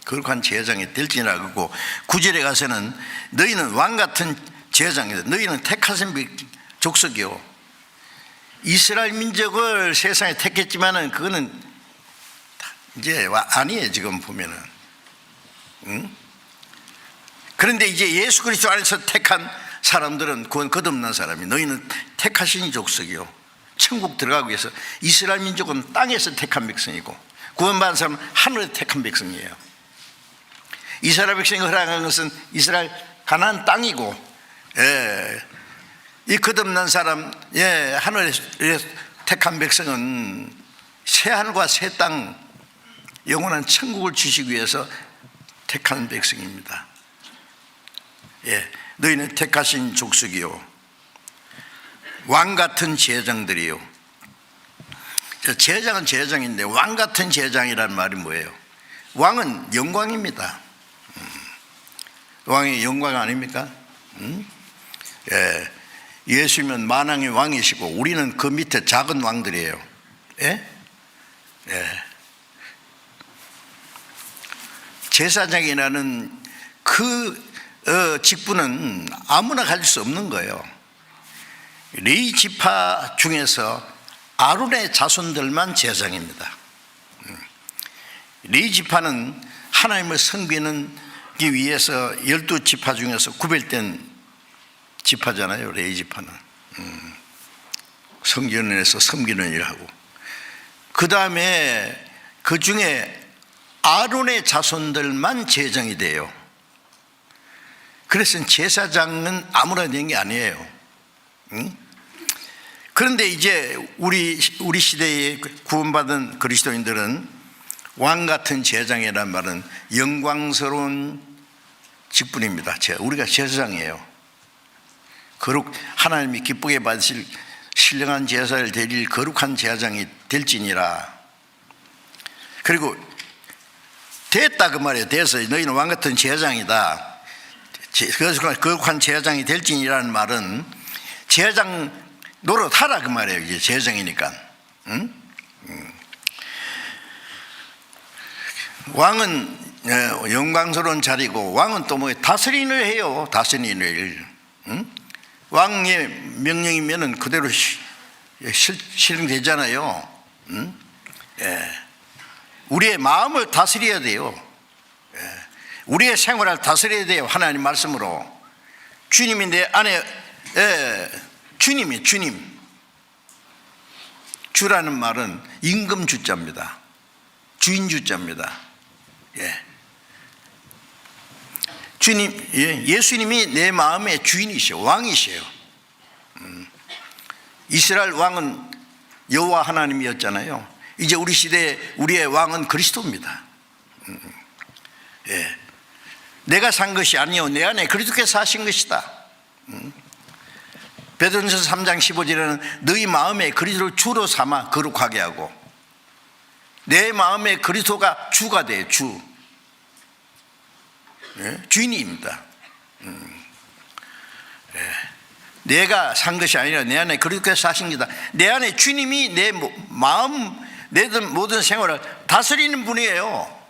거룩한 제사장이 될지니라 그러고 9절에 가서는 너희는 왕같은 제사장이다. 너희는 택하신 족속이요. 이스라엘 민족을 세상에 택했지만은 그거는 이제 아니에요. 지금 보면은. 응? 그런데 이제 예수 그리스도 안에서 택한 사람들은 그건 거듭난 사람이, 너희는 택하신 족속이요. 천국 들어가기 위해서. 이스라엘 민족은 땅에서 택한 백성이고 구원받은 사람은 하늘에서 택한 백성이에요. 이스라엘 백성이 허락한 것은 이스라엘 가나안 땅이고, 예, 이 거듭난 사람, 예, 하늘에서 택한 백성은 새 하늘과 새 땅, 영원한 천국을 주시기 위해서 택한 백성입니다. 예, 너희는 택하신 족속이요 왕같은 제장들이요. 제장은 제장인데 왕같은 제장이란 말이 뭐예요? 왕은 영광입니다. 왕이 영광 아닙니까? 예, 예수님은 만왕의 왕이시고 우리는 그 밑에 작은 왕들이에요. 예? 예. 제사장이라는 그 직분은 아무나 가질 수 없는 거예요. 레위 지파 중에서 아론의 자손들만 제사장입니다. 레위 지파는 하나님을 섬기기 위해서 12지파 중에서 구별된 지파잖아요. 레위 지파는 성전에서 섬기는 일을 하고, 그 다음에 그 중에 아론의 자손들만 제장이 돼요. 그래서 제사장은 아무나 된 게 아니에요. 그런데 이제 우리 시대에 구원받은 그리스도인들은 왕같은 제장이라는 말은 영광스러운 직분입니다. 우리가 제사장이에요. 하나님이 기쁘게 받으실 신령한 제사를 드릴 거룩한 제사장이 될지니라. 그리고 됐다 그 말이에요. 돼서 너희는 왕같은 제사장이다. 그래서 거룩한 제사장이 될지니라는 말은 제사장 노릇하라 그 말이에요. 이제 제사장이니까. 왕은 영광스러운 자리고, 왕은 또 뭐 다스리는 일 해요. 다스리는 일. 왕의 명령이면은 그대로 실행되잖아요. 예. 우리의 마음을 다스려야 돼요. 예. 우리의 생활을 다스려야 돼요. 하나님 말씀으로. 주님이 내 안에, 주님이 주님. 주라는 말은 임금 주자입니다. 주인 주자입니다. 예. 주님, 예수님이 내 마음의 주인이시오. 왕이시오. 이스라엘 왕은 여호와 하나님이었잖아요. 이제 우리 시대에 우리의 왕은 그리스도입니다. 예. 내가 산 것이 아니요 내 안에 그리스도께서 사신 것이다. 베드로전서 3장 15절에는 너희 마음에 그리스도를 주로 삼아 거룩하게 하고, 내 마음에 그리스도가 주가 돼요. 주. 예? 주인입니다. 예. 내가 산 것이 아니라 내 안에 그리스도께서 사신 것이다. 내 안에 주님이 내 마음, 내 모든 생활을 다스리는 분이에요.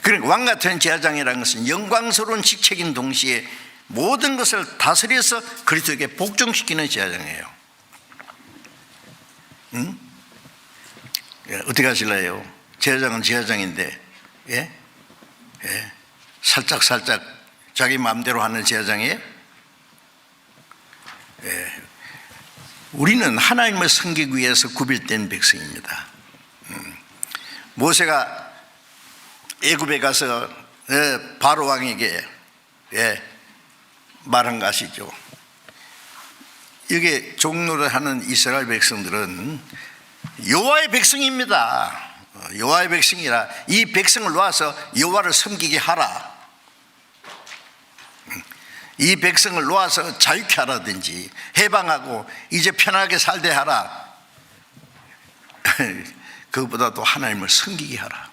그러니까 왕같은 제사장이라는 것은 영광스러운 직책인 동시에 모든 것을 다스려서 그리스도에게 복종시키는 제사장이에요. 예, 어떻게 하실래요? 제사장은 제사장인데, 예? 예. 살짝 자기 마음대로 하는 제사장이에요? 예. 우리는 하나님을 섬기기 위해서 구별된 백성입니다. 모세가 애굽에 가서 바로 왕에게 말한 거 아시죠? 이게 종로를 하는 이스라엘 백성들은 여호와의 백성입니다. 여호와의 백성이라 이 백성을 놓아서 여호와를 섬기게 하라. 이 백성을 놓아서 자유케 하라든지 해방하고 이제 편하게 살게 하라. 그것보다도 하나님을 섬기게 하라.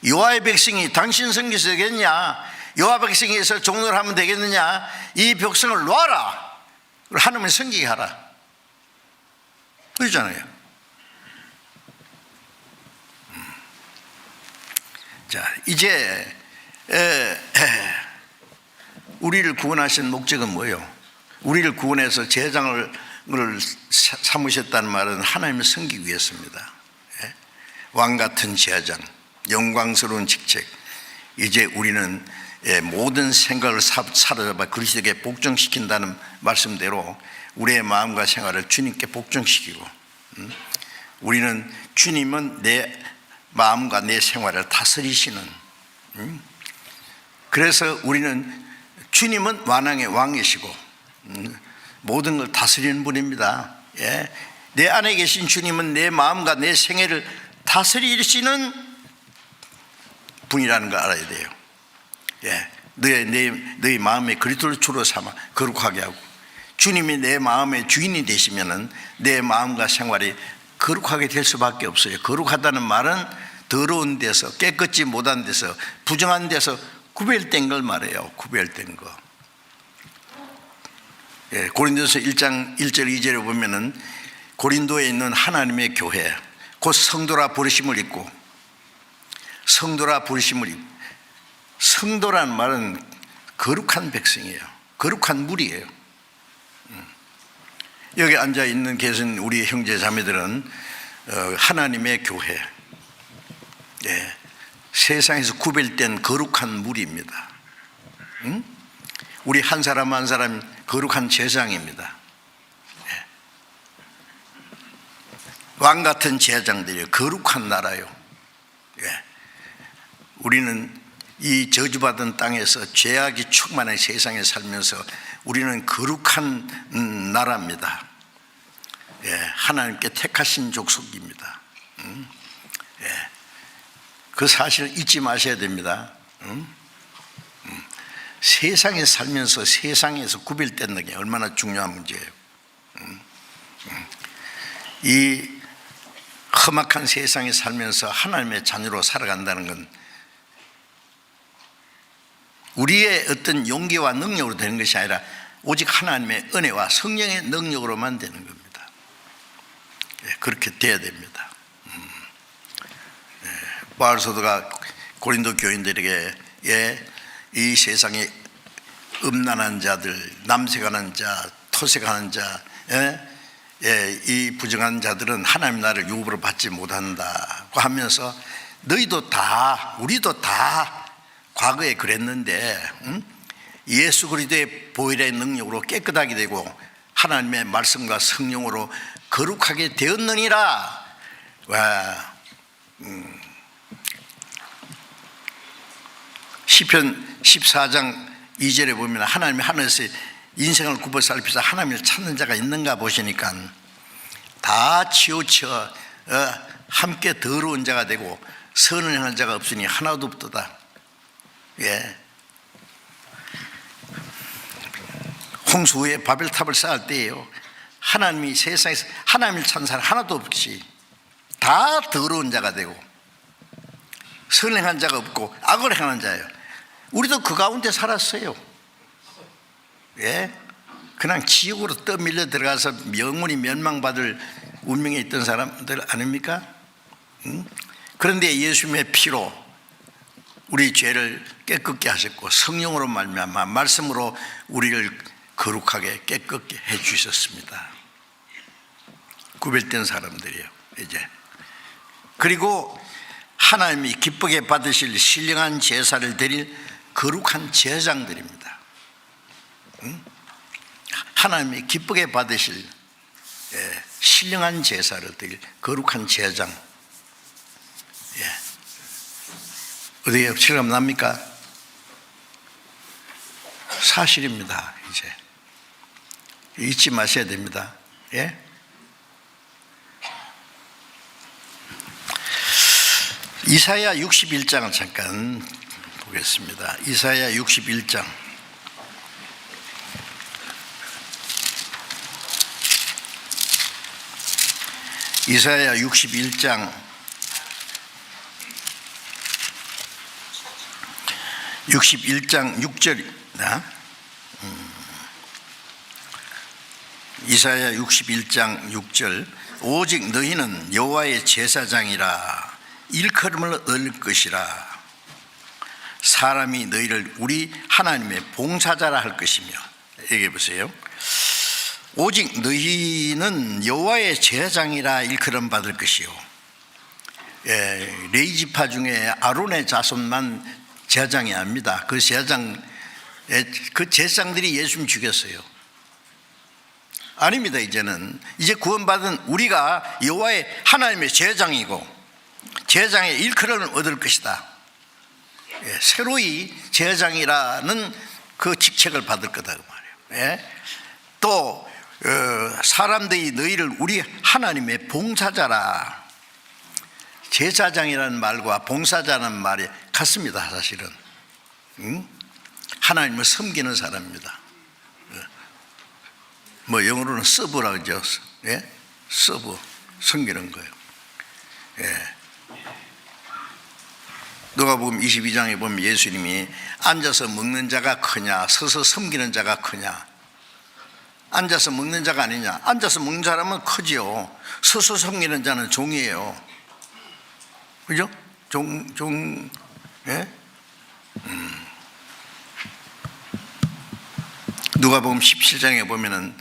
여호와의 백성이 당신 섬기서 되겠냐? 여호와 백성에서 종로를 하면 되겠느냐? 이 백성을 놓아라. 하나님을 섬기게 하라. 그러잖아요. 자, 이제 우리를 구원하신 목적은 뭐예요? 우리를 구원해서 제사장을 삼으셨다는 말은 하나님을 섬기기 위해서입니다. 왕같은 제사장, 영광스러운 직책. 이제 우리는 모든 생각을 사로잡아 그리스도에게 복종시킨다는 말씀대로 우리의 마음과 생활을 주님께 복종시키고, 우리는 주님은 내 마음과 내 생활을 다스리시는, 그래서 우리는 주님은 만왕의 왕이시고 모든 걸 다스리는 분입니다. 내 안에 계신 주님은 내 마음과 내 생애를 다스리시는 분이라는 걸 알아야 돼요. 예, 너의 마음에 그리스도를 주로 삼아 거룩하게 하고, 주님이 내 마음의 주인이 되시면은 내 마음과 생활이 거룩하게 될 수밖에 없어요. 거룩하다는 말은 더러운 데서, 깨끗지 못한 데서, 부정한 데서 구별된 걸 말해요. 구별된 거. 예, 고린도서 1장 1절 2절에 보면은 고린도에 있는 하나님의 교회, 곧 성도라 부르심을 입고, 성도라 부르심을 입고, 성도라는 말은 거룩한 백성이에요. 거룩한 무리예요. 여기 앉아 있는 계신 우리 형제 자매들은 하나님의 교회, 예, 세상에서 구별된 거룩한 무리입니다. 우리 한 사람 한 사람 거룩한 제장입니다. 예. 왕 같은 제장들이에요. 거룩한 나라요. 예. 우리는 이 저주받은 땅에서 죄악이 충만한 세상에 살면서 우리는 거룩한 나라입니다. 예, 하나님께 택하신 족속입니다. 예, 그 사실을 잊지 마셔야 됩니다. 세상에 살면서 세상에서 구별된다는 게 얼마나 중요한 문제예요. 이 험악한 세상에 살면서 하나님의 자녀로 살아간다는 건 우리의 어떤 용기와 능력으로 되는 것이 아니라 오직 하나님의 은혜와 성령의 능력으로만 되는 겁니다. 예, 그렇게 돼야 됩니다. 바울 사도가 고린도 교인들에게, 예, 이 세상에 음란한 자들, 남색하는 자, 토색하는 자, 예, 이 부정한 자들은 하나님 나라를 유업으로 받지 못한다고 하면서, 너희도 다, 우리도 다 과거에 그랬는데 예수 그리스도의 보혈의 능력으로 깨끗하게 되고 하나님의 말씀과 성령으로 거룩하게 되었느니라. 시편 14장 2절에 보면 하나님이 하늘에서 인생을 굽어 살피사 하나님을 찾는 자가 있는가 보시니까 다 치우쳐 함께 더러운 자가 되고 선을 행한 자가 없으니 하나도 없도다. 예. 홍수 후에 바벨탑을 쌓을 때예요. 하나님이 세상에서 하나님을 찾는 사람 하나도 없이 다 더러운 자가 되고 선을 행한 자가 없고 악을 행하는 자예요. 우리도 그 가운데 살았어요. 예. 그냥 지옥으로 떠밀려 들어가서 영원히 멸망받을 운명에 있던 사람들 아닙니까? 그런데 예수님의 피로 우리 죄를 깨끗게 하셨고 성령으로 말미암아 말씀으로 우리를 거룩하게 깨끗게 해 주셨습니다. 구별된 사람들이에요. 이제 그리고 하나님이 기쁘게 받으실 신령한 제사를 드릴 거룩한 제장들입니다. 하나님이 기쁘게 받으실 신령한 제사를 드릴 거룩한 제장. 예. 어디에 실감 납니까? 사실입니다. 이제 잊지 마셔야 됩니다. 예? 이사야 61장을 잠깐 보겠습니다. 이사야 61장. 이사야 61장 6절입니다. 이사야 61장 6절. 오직 너희는 여호와의 제사장이라 일컬음을 얻을 것이라. 사람이 너희를 우리 하나님의 봉사자라 할 것이며. 얘기해 보세요. 오직 너희는 여호와의 제사장이라 일컬음 받을 것이요. 예, 레위지파 중에 아론의 자손만 제사장이 아닙니다. 그 제사장들이 예수님 죽였어요. 아닙니다. 이제 구원받은 우리가 여호와의 하나님의 제사장이고 제사장의 일컬음을 얻을 것이다. 예, 새로이 제사장이라는 그 직책을 받을 거다 그 말이에요. 예? 또 사람들이 너희를 우리 하나님의 봉사자라. 제사장이라는 말과 봉사자라는 말이 같습니다. 사실은 하나님을 섬기는 사람입니다. 뭐 영어로는 서브라고 그러죠. 예? 서브, 섬기는 거예요. 예. 누가복음 22장에 보면 예수님이 앉아서 먹는 자가 크냐 서서 섬기는 자가 크냐, 앉아서 먹는 자가 아니냐. 앉아서 먹는 사람은 크지요. 서서 섬기는 자는 종이에요. 그죠? 종, 예? 누가복음 17장에 보면은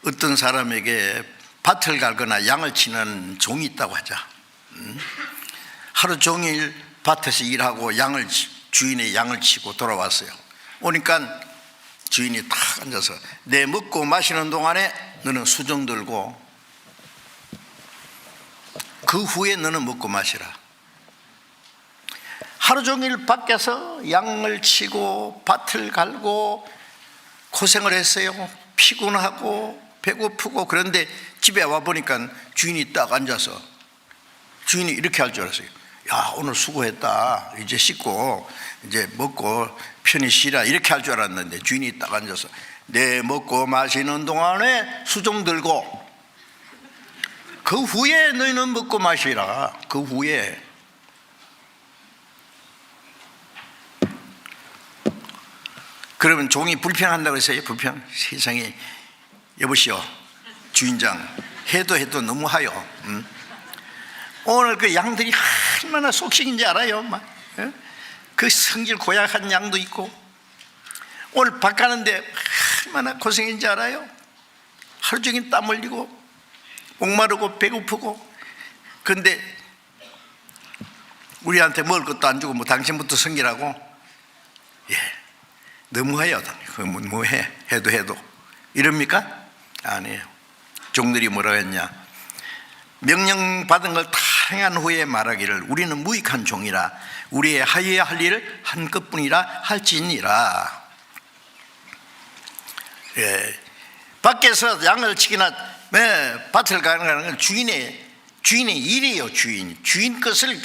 어떤 사람에게 밭을 갈거나 양을 치는 종이 있다고 하자. 하루 종일 밭에서 일하고 주인의 양을 치고 돌아왔어요. 오니까 주인이 탁 앉아서 내 먹고 마시는 동안에 너는 수종 들고 그 후에 너는 먹고 마시라. 하루 종일 밖에서 양을 치고 밭을 갈고 고생을 했어요. 피곤하고 배고프고. 그런데 집에 와보니까 주인이 딱 앉아서, 주인이 이렇게 할 줄 알았어요. 야, 오늘 수고했다. 이제 씻고 이제 먹고 편히 쉬라. 이렇게 할 줄 알았는데 주인이 딱 앉아서 내 먹고 마시는 동안에 수종 들고 그 후에 너희는 먹고 마시라. 그 후에. 그러면 종이 불평한다고 했어요. 불평. 세상에, 여보시오 주인장, 해도 너무 하여. 오늘 그 양들이 얼마나 속식인지 알아요? 그 성질 고약한 양도 있고, 오늘 밥 가는데 얼마나 고생인지 알아요? 하루 종일 땀 흘리고 목마르고 배고프고. 그런데 우리한테 먹을 것도 안 주고 뭐 당신부터 섬기라고? 예, 너무해요. 뭐해? 해도 이럽니까? 아니에요. 종들이 뭐라고 했냐? 명령받은 걸 다 행한 후에 말하기를 우리는 무익한 종이라 우리의 하여야 할 일을 한 것뿐이라 할지니라. 예, 밖에서 양을 치기나 밭을 가는 건 주인의 일이에요. 주인 것을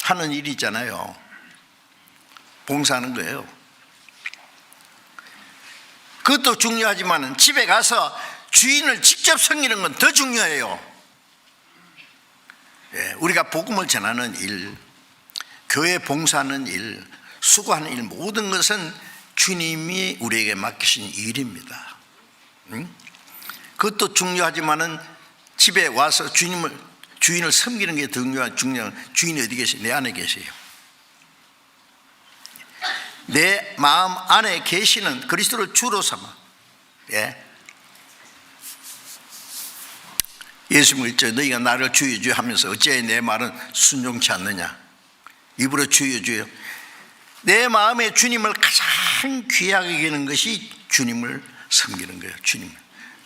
하는 일이잖아요. 봉사하는 거예요. 그것도 중요하지만 집에 가서 주인을 직접 섬기는 건 더 중요해요. 예, 우리가 복음을 전하는 일, 교회 봉사하는 일, 수고하는 일, 모든 것은 주님이 우리에게 맡기신 일입니다. 그것도 중요하지만은 집에 와서 주인을 섬기는 게 더 중요한. 주인이 어디 계세요? 내 안에 계세요. 내 마음 안에 계시는 그리스도를 주로 삼아. 예. 예수님이 있죠. 너희가 나를 주여 주여 하면서 어찌하여 내 말은 순종치 않느냐. 입으로 주여 주여. 내 마음에 주님을 가장 귀하게 여기는 것이 주님을 섬기는 거예요.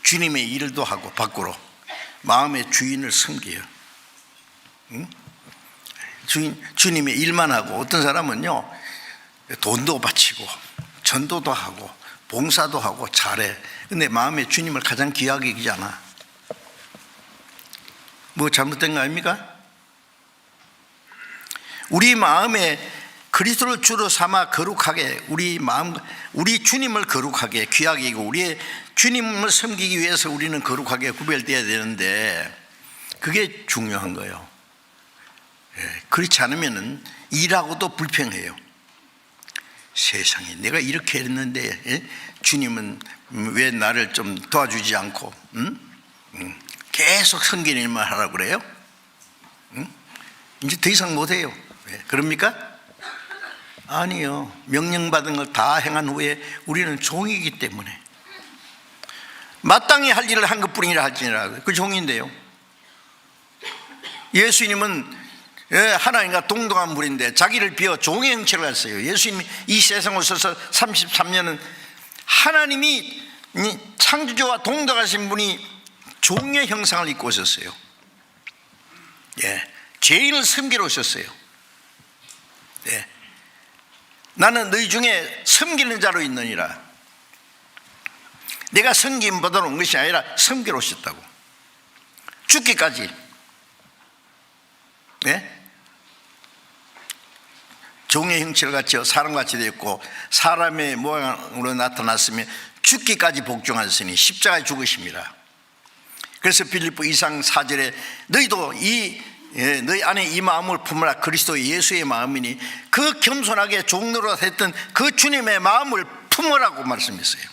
주님의 일도 하고 밖으로 마음의 주인을 섬겨요. 주님의 일만 하고, 어떤 사람은요 돈도 바치고 전도도 하고 봉사도 하고 잘해. 근데 마음에 주님을 가장 귀하게 여기지 않아. 뭐 잘못된 거 아닙니까? 우리 마음에 그리스도를 주로 삼아 거룩하게, 우리 주님을 거룩하게 귀하게 여기고 우리의 주님을 섬기기 위해서 우리는 거룩하게 구별되어야 되는데, 그게 중요한 거예요. 예, 그렇지 않으면 일하고도 불평해요. 세상에, 내가 이렇게 했는데 주님은 왜 나를 좀 도와주지 않고 계속 섬기는 일만 하라고 그래요? 이제 더 이상 못해요. 왜 그럽니까? 아니요. 명령받은 걸 다 행한 후에 우리는 종이기 때문에 마땅히 할 일을 한 것뿐이라 할지니라. 그 종인데요. 예수님은 하나님과 동등한 분인데 자기를 비워 종의 형체를 했어요. 예수님이 이 세상에 오셔서 33년은 하나님이 창조주와 동등하신 분이 종의 형상을 입고 오셨어요. 예, 죄인을 섬기러 오셨어요. 예, 나는 너희 중에 섬기는 자로 있느니라. 내가 섬김 받으러 온 것이 아니라 섬기러 오셨다고. 죽기까지 예? 종의 형체를 같이 사람같이 되었고 사람의 모양으로 나타났으며 죽기까지 복종하였으니 십자가에 죽으십니다. 그래서 빌립보 2장 4절에 너희도 너희 안에 이 마음을 품으라. 그리스도 예수의 마음이니 그 겸손하게 종로로 했던 그 주님의 마음을 품으라고 말씀했어요.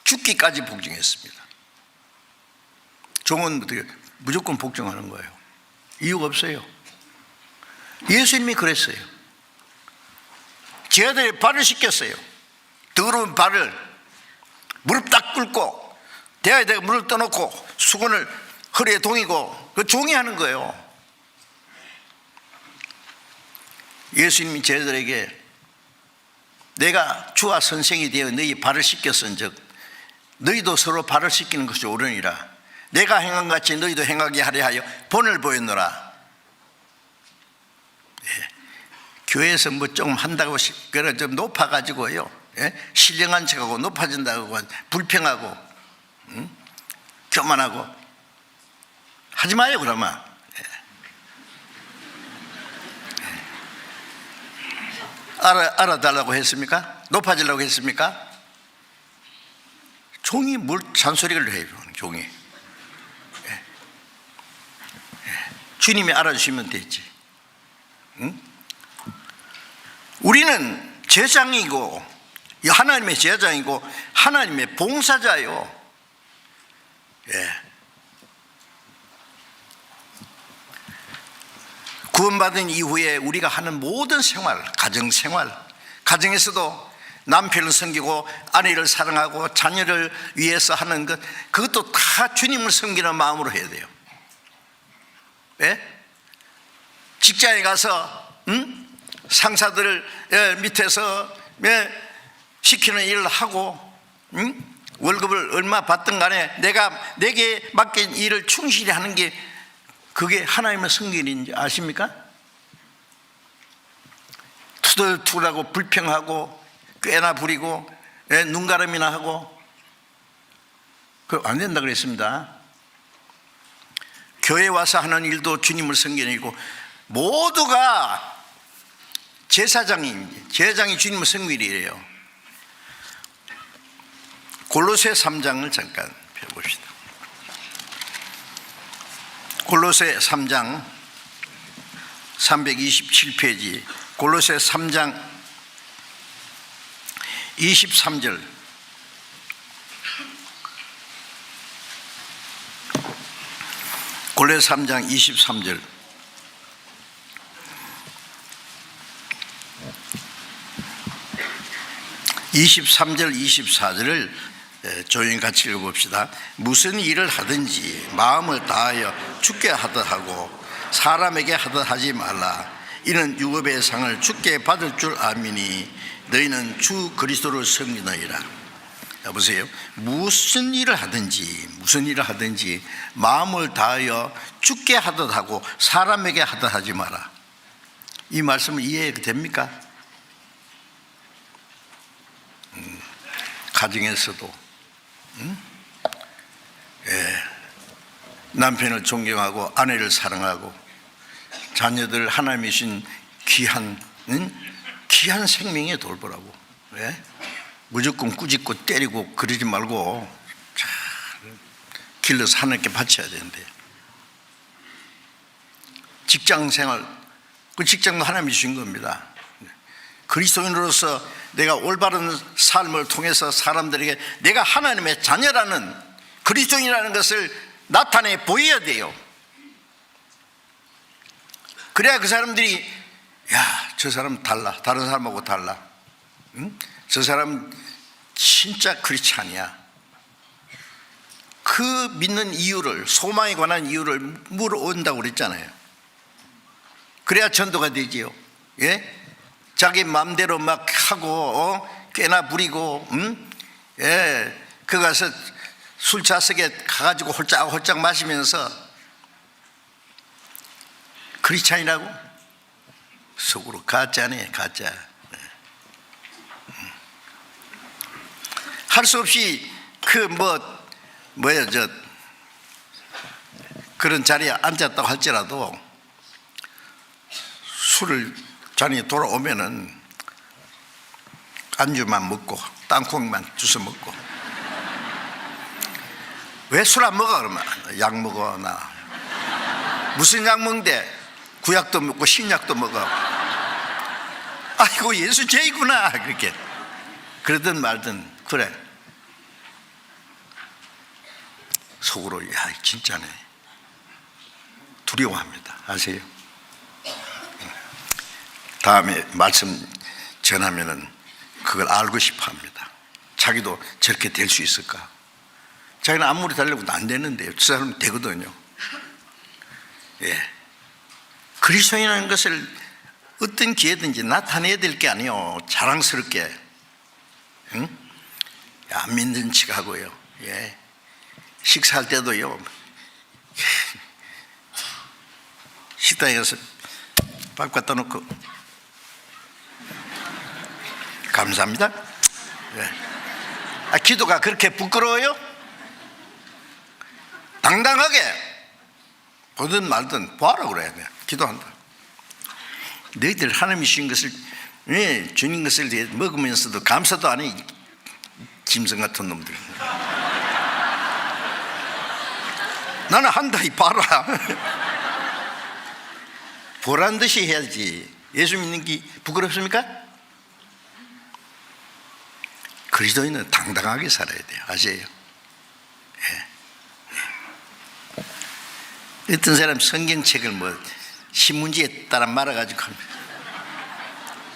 죽기까지 복종했습니다. 종은 무조건 복종하는 거예요. 이유가 없어요. 예수님이 그랬어요. 제자들이 발을 씻겼어요. 더러운 발을 무릎 딱 꿇고 대야에다가 물을 떠놓고 수건을 허리에 동이고 그 종이 하는 거예요. 예수님이 제자들에게 내가 주와 선생이 되어 너희 발을 씻겼은즉 너희도 서로 발을 씻기는 것이 옳으니라. 내가 행한 같이 너희도 행하게 하려 하여 본을 보였노라. 예. 교회에서 뭐 조금 한다고 그래 좀 높아가지고요, 예? 신령한 척하고 높아진다고 불평하고 교만하고 하지 마요. 그러면 알아달라고 했습니까? 높아지려고 했습니까? 종이 뭘 잔소리를 해요. 종이. 주님이 알아주시면 되지. 응? 우리는 제장이고 하나님의 제장이고 하나님의 봉사자요. 예. 구원받은 이후에 우리가 하는 모든 생활, 가정생활, 가정에서도 남편을 섬기고 아내를 사랑하고 자녀를 위해서 하는 것, 그것도 다 주님을 섬기는 마음으로 해야 돼요. 예? 직장에 가서 상사들 밑에서 시키는 일을 하고 월급을 얼마 받든 간에 내게 맡긴 일을 충실히 하는 게 그게 하나님의 성결인지 아십니까? 투덜투덜하고 불평하고 꾀나 부리고 눈가름이나 하고 그거 안 된다 그랬습니다. 교회 와서 하는 일도 주님을 섬기고 모두가 제사장이 주님을 섬기리래요. 골로새 3장을 잠깐 펴봅시다. 골로새 3장 327페이지 골로새 3장 23절 골로새 3장 23절 (23절) 24절을 조용히 같이 읽어봅시다. 무슨 일을 하든지 마음을 다하여 주께 하듯 하고 사람에게 하듯 하지 말라. 이는 유업의 상을 주께 받을 줄 아미니 너희는 주 그리스도를 섬기느니라. 여보세요. 무슨 일을 하든지 마음을 다하여 주께 하듯 하고 사람에게 하듯 하지 마라. 이 말씀을 이해됩니까? 가정에서도 남편을 존경하고 아내를 사랑하고 자녀들 하나님이 주신 귀한 생명에 돌보라고. 무조건 꾸짖고 때리고 그러지 말고 잘 길러서 하나님께 바쳐야 되는데, 직장생활, 그 직장도 하나님이 주신 겁니다. 그리스도인으로서 내가 올바른 삶을 통해서 사람들에게 내가 하나님의 자녀라는, 그리스도인이라는 것을 나타내 보여야 돼요. 그래야 그 사람들이 야, 저 사람 달라, 다른 사람하고 달라, 저 사람 진짜 크리스찬이야. 그 믿는 이유를, 소망에 관한 이유를 물어온다고 그랬잖아요. 그래야 전도가 되지요. 예? 자기 마음대로 막 하고 꽤나 부리고 그 가서 술자석에 가가지고 홀짝홀짝 마시면서 크리스찬이라고? 속으로 가짜네, 가짜. 할 수 없이 그런 자리에 앉았다고 할지라도 술을 잔이 돌아오면은 안주만 먹고 땅콩만 주워 먹고. 왜 술 안 먹어? 그러면 약 먹어. 나 무슨 약 먹는데? 구약도 먹고 신약도 먹어. 아이고 예수 죄이구나. 그렇게 그러든 말든. 그래 속으로 야 진짜네 두려워합니다. 아세요? 다음에 말씀 전하면은 그걸 알고 싶어 합니다. 자기도 저렇게 될 수 있을까? 자기는 아무리 달려도 안 되는데 저 사람은 되거든요. 예. 그리스도인이라는 것을 어떤 기회든지 나타내야 될 게 아니에요. 자랑스럽게. 응? 안 믿는 척 하고요. 예. 식사할 때도요. 식당에 가서 밥 갖다 놓고 감사합니다. 예. 기도가 그렇게 부끄러워요? 당당하게 보든 말든 봐라 그래야 돼. 기도한다. 너희들 하나님이 주신 것을, 주님 것을 먹으면서도 감사도 안 해. 짐승 같은 놈들. 나는 한다 이 봐라. 보란 듯이 해야지. 예수 믿는 게 부끄럽습니까? 그리스도인은 당당하게 살아야 돼요. 아세요? 예. 어떤 사람 성경책을 신문지에 따라 말아가지고 합니다.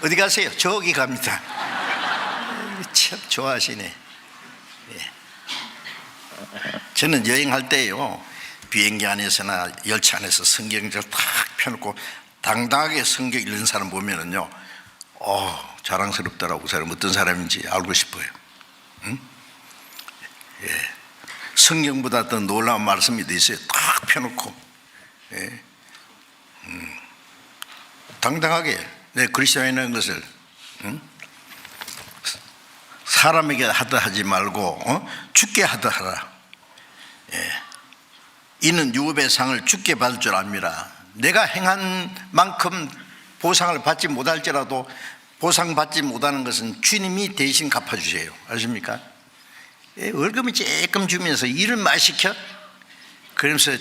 어디 가세요? 저기 갑니다. 참 좋아하시네. 예. 저는 여행할 때요 비행기 안에서나 열차 안에서 성경을 탁 펴놓고 당당하게 성경 읽는 사람 보면은요 자랑스럽더라고. 그 사람 어떤 사람인지 알고 싶어요. 응? 예. 성경보다 더 놀라운 말씀이 더 있어요. 탁 펴놓고. 예. 당당하게 내 그리스도인이라는 것을 사람에게 하다 하지 말고 주께 하다 하라. 예. 이는 유업의 상을 주께 받을 줄 압니다. 내가 행한 만큼 보상을 받지 못할지라도 보상받지 못하는 것은 주님이 대신 갚아주세요. 아십니까? 예, 월급을 조금 주면서 일을 많이 시켜? 그러면서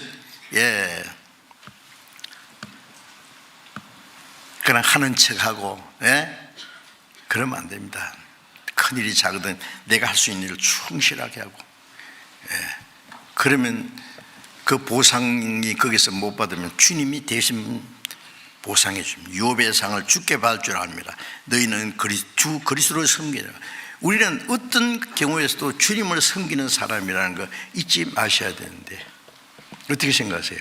그냥 하는 척하고 그러면 안 됩니다. 큰일이 작거든 내가 할 수 있는 일을 충실하게 하고 그러면 그 보상이 거기서 못 받으면 주님이 대신 보상해 줍니다. 유업의 상을 주께 받을 줄 압니다. 너희는 주 그리스도를 섬기라. 우리는 어떤 경우에서도 주님을 섬기는 사람이라는 거 잊지 마셔야 되는데 어떻게 생각하세요?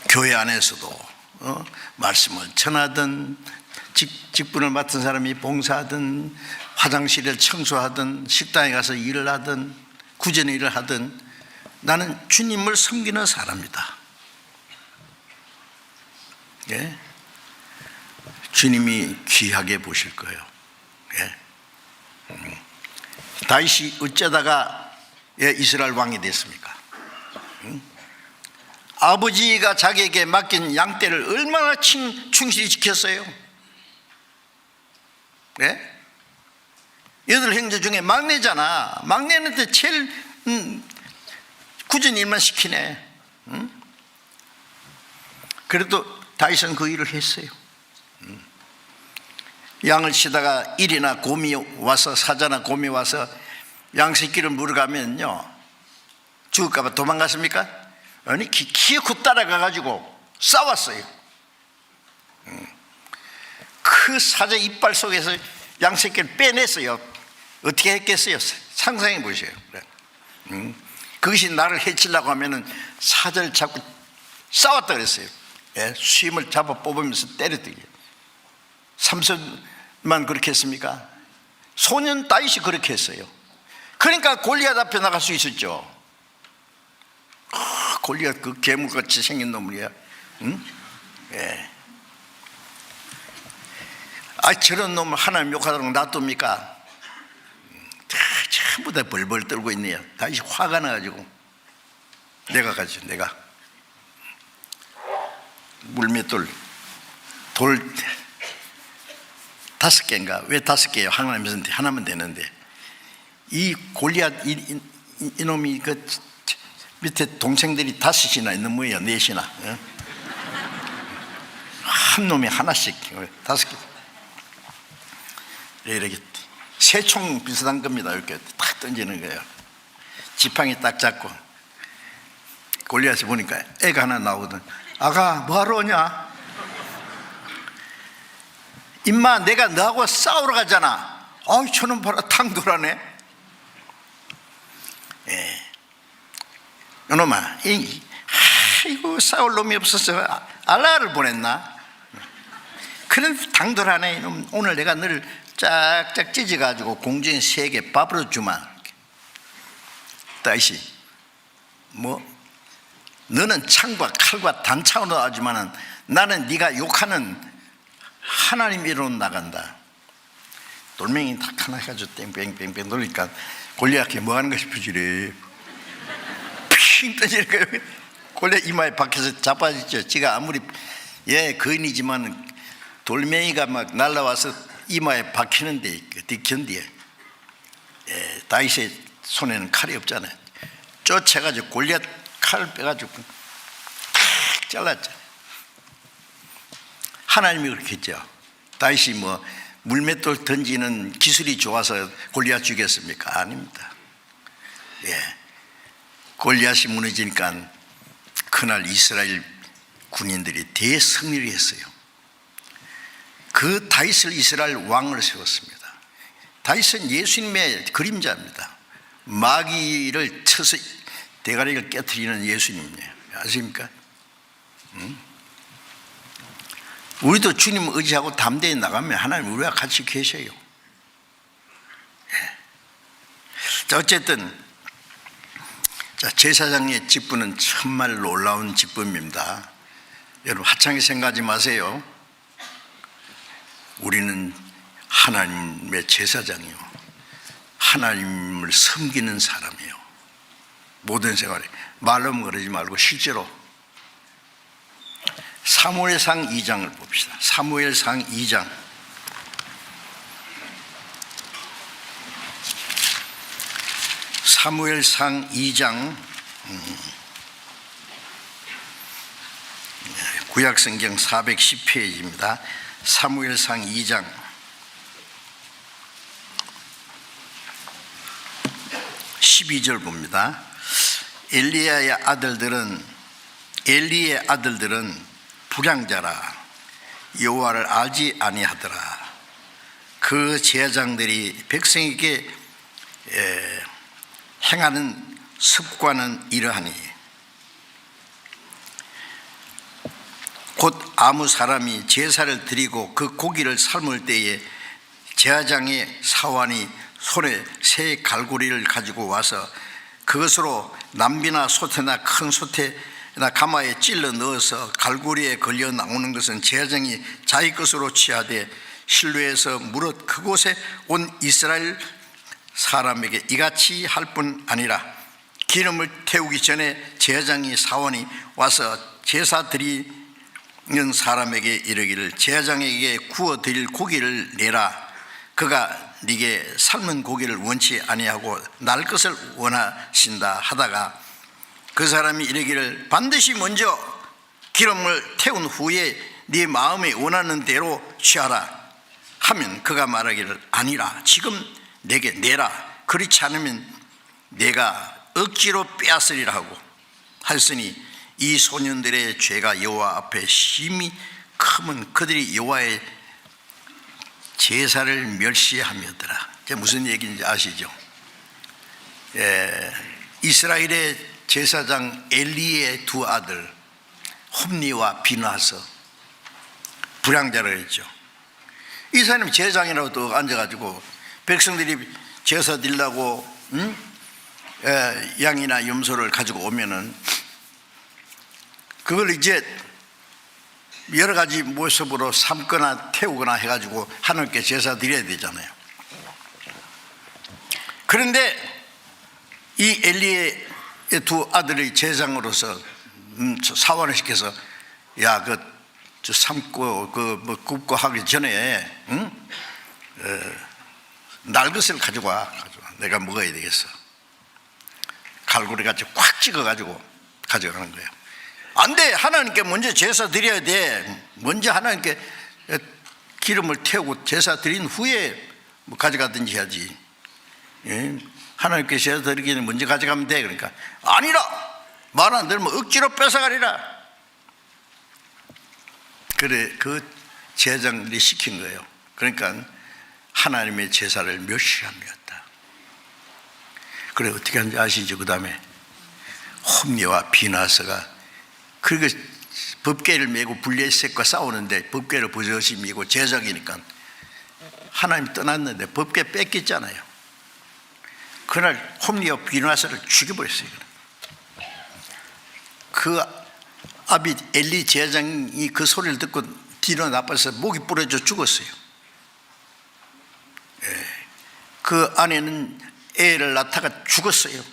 교회 안에서도 말씀을 전하든 직분을 맡은 사람이 봉사하든 화장실을 청소하든 식당에 가서 일을 하든 구전 일을 하든 나는 주님을 섬기는 사람이다. 예? 주님이 귀하게 보실 거예요. 예? 다윗이 어쩌다가 이스라엘 왕이 됐습니까? 아버지가 자기에게 맡긴 양떼를 얼마나 충실히 지켰어요? 예? 8형제 중에 막내잖아. 막내한테 제일 굳은 일만 시키네. 그래도 다윗은 그 일을 했어요. 양을 치다가 일이나 곰이 와서 사자나 곰이 와서 양 새끼를 물어가면요 죽을까봐 도망갔습니까? 아니 기어코 따라가가지고 싸웠어요. 그 사자 이빨 속에서 양 새끼를 빼냈어요. 어떻게 했겠어요? 상상해 보세요. 그것이 나를 해치려고 하면은 사자를 잡고 싸웠다 그랬어요. 수임을 잡아 뽑으면서 때렸더니 삼손만 그렇게 했습니까? 소년 다윗이 그렇게 했어요. 그러니까 골리앗 앞에 나갈 수 있었죠. 골리앗 그 괴물같이 생긴 놈이야. 응? 예. 저런 놈을 하나님 욕하다는 거 놔둡니까? 전부 다 벌벌 떨고 있네요. 다윗이 화가 나가지고 내가 가죠. 내가 물맷돌 돌 5개인가? 왜 5개예요? 하나면 되는데 이 골리앗 이놈이 그 밑에 동생들이 5이나 있는 모양이야. 4이나 한 놈이 하나씩 5개 이렇게 새총 비슷한 겁니다. 이렇게 탁 던지는 거예요. 지팡이 딱 잡고 골리앗이 보니까 애가 하나 나오거든. 아가 뭐하러 오냐? 임마 내가 너하고 싸우러 가잖아. 아이 저놈 봐라 탕돌하네. 이놈아 아이고 싸울 놈이 없어서 알라를 보냈나? 그래 당돌하네 이놈. 오늘 내가 너를 짝짝 찢어가지고 공중에 3개 밥으로 주마. 다시 뭐 너는 창과 칼과 단창으로 하지만은 나는 네가 욕하는 하나님 이름으로 나간다. 돌멩이 딱 하나 해가지고 뺑뺑뺑뺑 돌리니까 골리앗이 뭐 하는 거 싶으시래. 핑 떠지는 거예요. 골리앗 이마에 박혀서 자빠졌죠. 지가 아무리 거인이지만 돌멩이가 막 날라와서 이마에 박히는데 어떻게 견디해. 다윗의 손에는 칼이 없잖아요. 쫓아가지고 골리앗 칼을 빼가지고 탁 잘랐죠. 하나님이 그렇게 했죠. 다윗이 뭐 물맷돌 던지는 기술이 좋아서 골리앗 죽였습니까? 아닙니다. 골리앗이 무너지니까 그날 이스라엘 군인들이 대승리를 했어요. 그 다윗을 이스라엘 왕을 세웠습니다. 다윗은 예수님의 그림자입니다. 마귀를 쳐서 대가리를 깨트리는 예수님이에요. 아십니까? 우리도 주님 의지하고 담대히 나가면 하나님 우리와 같이 계셔요. 자, 어쨌든 제사장의 직분은 정말 놀라운 직분입니다. 여러분 하찮게 생각하지 마세요. 우리는 하나님의 제사장이요, 하나님을 섬기는 사람이요. 모든 생활에 말로만 그러지 말고 실제로. 사무엘상 2장을 봅시다. 사무엘상 2장. 사무엘상 2장 구약성경 410페이지입니다. 사무엘상 2장 12절 봅니다. 엘리의 아들들은 불량자라 여호와를 알지 아니하더라. 그 제사장들이 백성에게 행하는 습관은 이러하니 곧 아무 사람이 제사를 드리고 그 고기를 삶을 때에 제사장의 사환이 손에 새 갈고리를 가지고 와서 그것으로 남비나 소태나 큰 소태나 가마에 찔러 넣어서 갈고리에 걸려 나오는 것은 제사장이 자기 것으로 취하되 실로에서 무릇 그곳에 온 이스라엘 사람에게 이같이 할 뿐 아니라 기름을 태우기 전에 제사장이 사원이 와서 제사 드리는 사람에게 이르기를 제사장에게 구워 드릴 고기를 내라. 그가 네게 삶은 고기를 원치 아니하고 날 것을 원하신다 하다가 그 사람이 이르기를 반드시 먼저 기름을 태운 후에 네 마음에 원하는 대로 취하라 하면 그가 말하기를 아니라 지금 내게 내라. 그렇지 않으면 내가 억지로 빼앗으리라 하고 하였으니 이 소년들의 죄가 여호와 앞에 심히 크면 그들이 여호와의 제사를 멸시하며더라. 무슨 얘기인지 아시죠? 이스라엘의 제사장 엘리의 두 아들 홈니와 비나서 불량자를 했죠. 이 사람이 제사장이라고 또 앉아가지고 백성들이 제사 드리려고 양이나 염소를 가지고 오면은 그걸 이제 여러 가지 모습으로 삶거나 태우거나 해가지고 하나님께 제사 드려야 되잖아요. 그런데 이 엘리의 두 아들의 제사장으로서 사원을 시켜서 야, 그 저 삶고 뭐 굽고 하기 전에 날 것을 가져와. 내가 먹어야 되겠어. 갈고리 같이 꽉 찍어가지고 가져가는 거예요. 안 돼. 하나님께 먼저 제사 드려야 돼. 먼저 하나님께 기름을 태우고 제사 드린 후에 뭐 가져가든지 해야지. 예? 하나님께 제사 드리기는 먼저 가져가면 돼. 그러니까 아니라 말 안 들으면 억지로 뺏어가리라. 그래, 그 제장들이 시킨 거예요. 그러니까 하나님의 제사를 멸시함이었다. 그래, 어떻게 하는지 아시죠? 그 다음에 홈리와 비나서가 그리고 법궤를 메고 블레셋과 싸우는데 법궤를 버젓이 메고 제작이니까 하나님이 떠났는데 법궤 뺏겼잖아요. 그날 홈리와 비나서를 죽여버렸어요. 그 아비 엘리 제장이 그 소리를 듣고 뒤로 나빠서 목이 부러져 죽었어요. 그 아내는 애를 낳다가 죽었어요.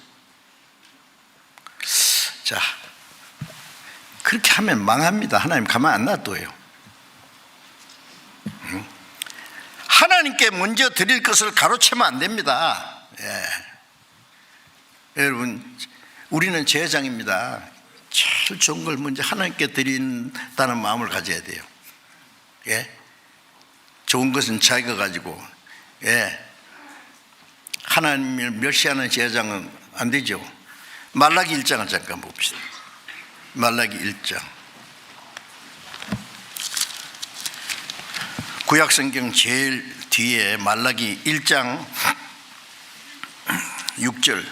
자, 그렇게 하면 망합니다. 하나님 가만 안 놔둬요. 하나님께 먼저 드릴 것을 가로채면 안 됩니다. 여러분, 우리는 제사장입니다. 제일 좋은 걸 먼저 하나님께 드린다는 마음을 가져야 돼요. 좋은 것은 자기가 가지고, 하나님을 멸시하는 제사장은 안 되죠. 말라기 1장을 잠깐 봅시다. 말라기 1장. 구약성경 제일 뒤에 말라기 1장 6절.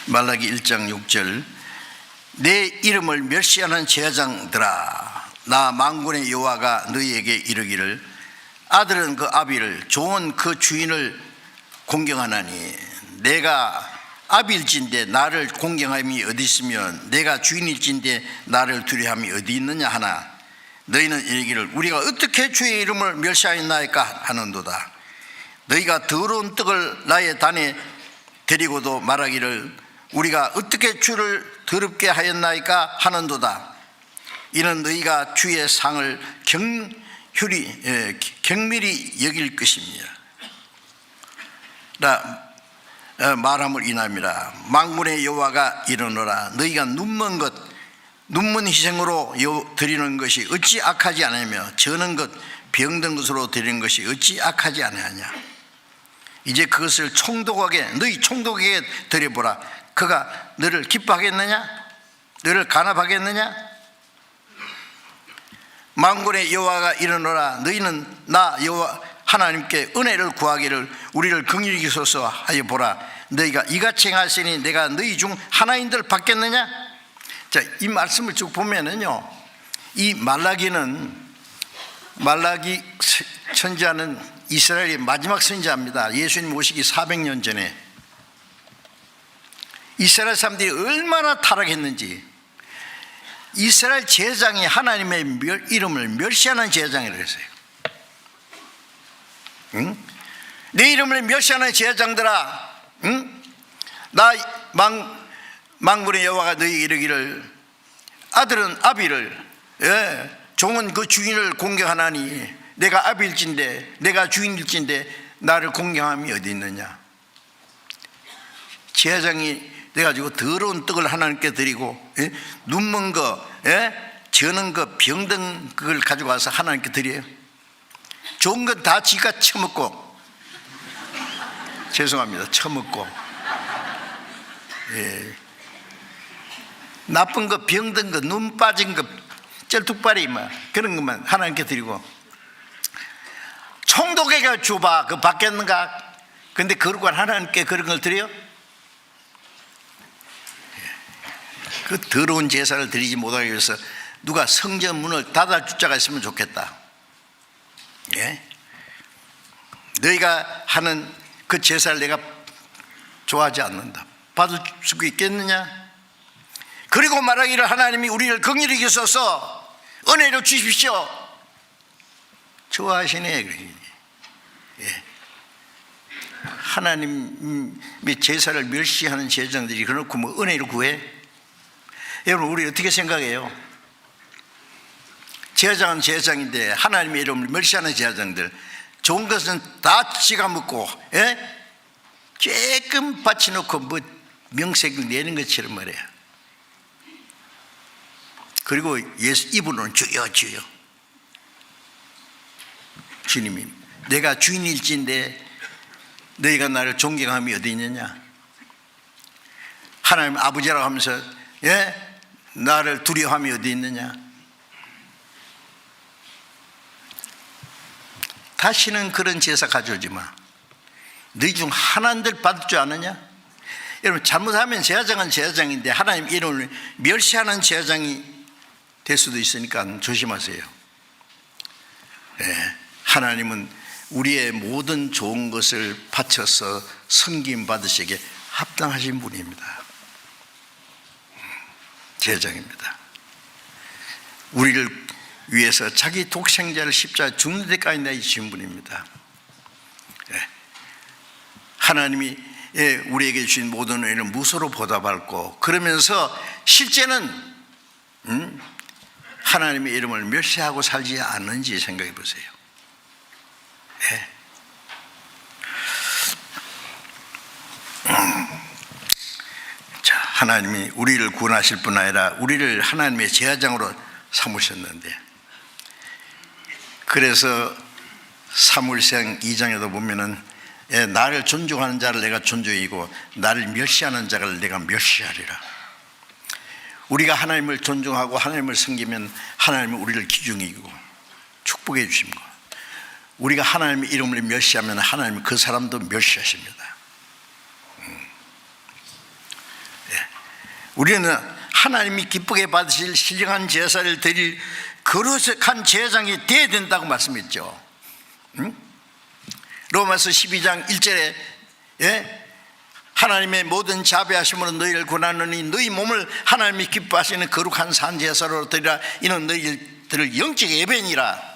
말라기 1장 6절. 내 이름을 멸시하는 제사장들아, 나 만군의 여호와가 너희에게 이르기를 아들은 그 아비를, 종은 그 주인을 공경하나니 내가 아비일진데 나를 공경함이 어디 있으면 내가 주인일진데 나를 두려함이 어디 있느냐 하나 너희는 이르기를 우리가 어떻게 주의 이름을 멸시하였나이까 하는도다. 너희가 더러운 떡을 나의 단에 데리고도 말하기를 우리가 어떻게 주를 더럽게 하였나이까 하는도다. 이는 너희가 주의 상을 경밀히 여길 것입니다. 말함을 인함이라. 만군의 여호와가 이르노라. 너희가 눈먼 것, 눈먼 희생으로 드리는 것이 어찌 악하지 않으며 저는 것, 병든 것으로 드리는 것이 어찌 악하지 않으냐. 이제 그것을 너희 총독에게 드려보라. 그가 너를 기뻐하겠느냐? 너를 간합하겠느냐? 만군의 여호와가 이르노라. 너희는 나 여호와 하나님께 은혜를 구하기를 우리를 긍휼히 여기소서 하여 보라. 너희가 이같이 행하시니 내가 너희 중 하나인들 받겠느냐? 자, 이 말씀을 쭉 보면은요, 이 말라기 선지자는 이스라엘의 마지막 선지자입니다. 예수님 오시기 400년 전에 이스라엘 사람들이 얼마나 타락했는지, 이스라엘 제사장이 하나님의 이름을 멸시하는 제사장이라고 했어요. 응? 내 이름을 멸시하는 제사장들아, 응? 나 만군의 여호와가 너희 이르기를 아들은 아비를, 종은 그 주인을 공경하나니 내가 아비일진데 내가 주인일진데 나를 공경함이 어디 있느냐. 제사장이 돼가지고 더러운 떡을 하나님께 드리고, 눈먼 거, 저는 거, 병든 그걸 가지고 와서 하나님께 드려요. 좋은 건 다 지가 처먹고, 죄송합니다, 처먹고, 나쁜 거, 병든 거, 눈 빠진 거, 쩔뚝발이 뭐 그런 것만 하나님께 드리고, 총독에게 줘봐, 그거 받겠는가? 근데 그러고 하나님께 그런 걸 드려요? 그 더러운 제사를 드리지 못하기 위해서 누가 성전 문을 닫아줄 자가 있으면 좋겠다. 너희가 하는 그 제사를 내가 좋아하지 않는다. 받을 수 있겠느냐? 그리고 말하기를 하나님이 우리를 긍휼히 여기소서 은혜를 주십시오. 좋아하시네. 하나님의 제사를 멸시하는 제사장들이 그렇고 뭐 은혜를 구해? 여러분, 우리 어떻게 생각해요? 제사장은 제사장인데 하나님의 이름을 멸시하는 제사장들, 좋은 것은 다 지가 먹고, 조금 바쳐놓고 뭐 명색을 내는 것처럼 말이야. 그리고 예수 입으로는 주여 주여. 주님이 내가 주인일진데 너희가 나를 존경함이 어디 있느냐? 하나님 아버지라고 하면서 나를 두려워함이 어디 있느냐? 다시는 그런 제사 가져오지 마. 너희 중 하나들 받을 줄 아느냐? 여러분, 잘못하면 제사장은 제사장인데 하나님 이름을 멸시하는 제사장이 될 수도 있으니까 조심하세요. 하나님은 우리의 모든 좋은 것을 바쳐서 섬김 받으시기에 합당하신 분입니다. 제사장입니다. 우리를 위해서 자기 독생자를 십자가에 죽는 데까지 내주신 분입니다. 하나님이 우리에게 주신 모든 은혜는 무소로 보답받고, 그러면서 실제는 하나님의 이름을 멸시하고 살지 않는지 생각해 보세요. 자, 하나님이 우리를 구원하실 뿐 아니라 우리를 하나님의 제사장으로 삼으셨는데, 그래서 사무엘상 2장에도 보면은 나를 존중하는 자를 내가 존중이고 나를 멸시하는 자를 내가 멸시하리라. 우리가 하나님을 존중하고 하나님을 섬기면 하나님은 우리를 기중이고 축복해 주십니다. 우리가 하나님의 이름을 멸시하면 하나님은 그 사람도 멸시하십니다. 우리는 하나님이 기쁘게 받으실 신령한 제사를 드릴 거룩한 제사장이 되어야 된다고 말씀했죠. 로마서 12장 1절에 하나님의 모든 자비하심으로 너희를 구원하노니 너희 몸을 하나님이 기뻐하시는 거룩한 산제사로 드리라. 이는 너희들을 영적 예배니라.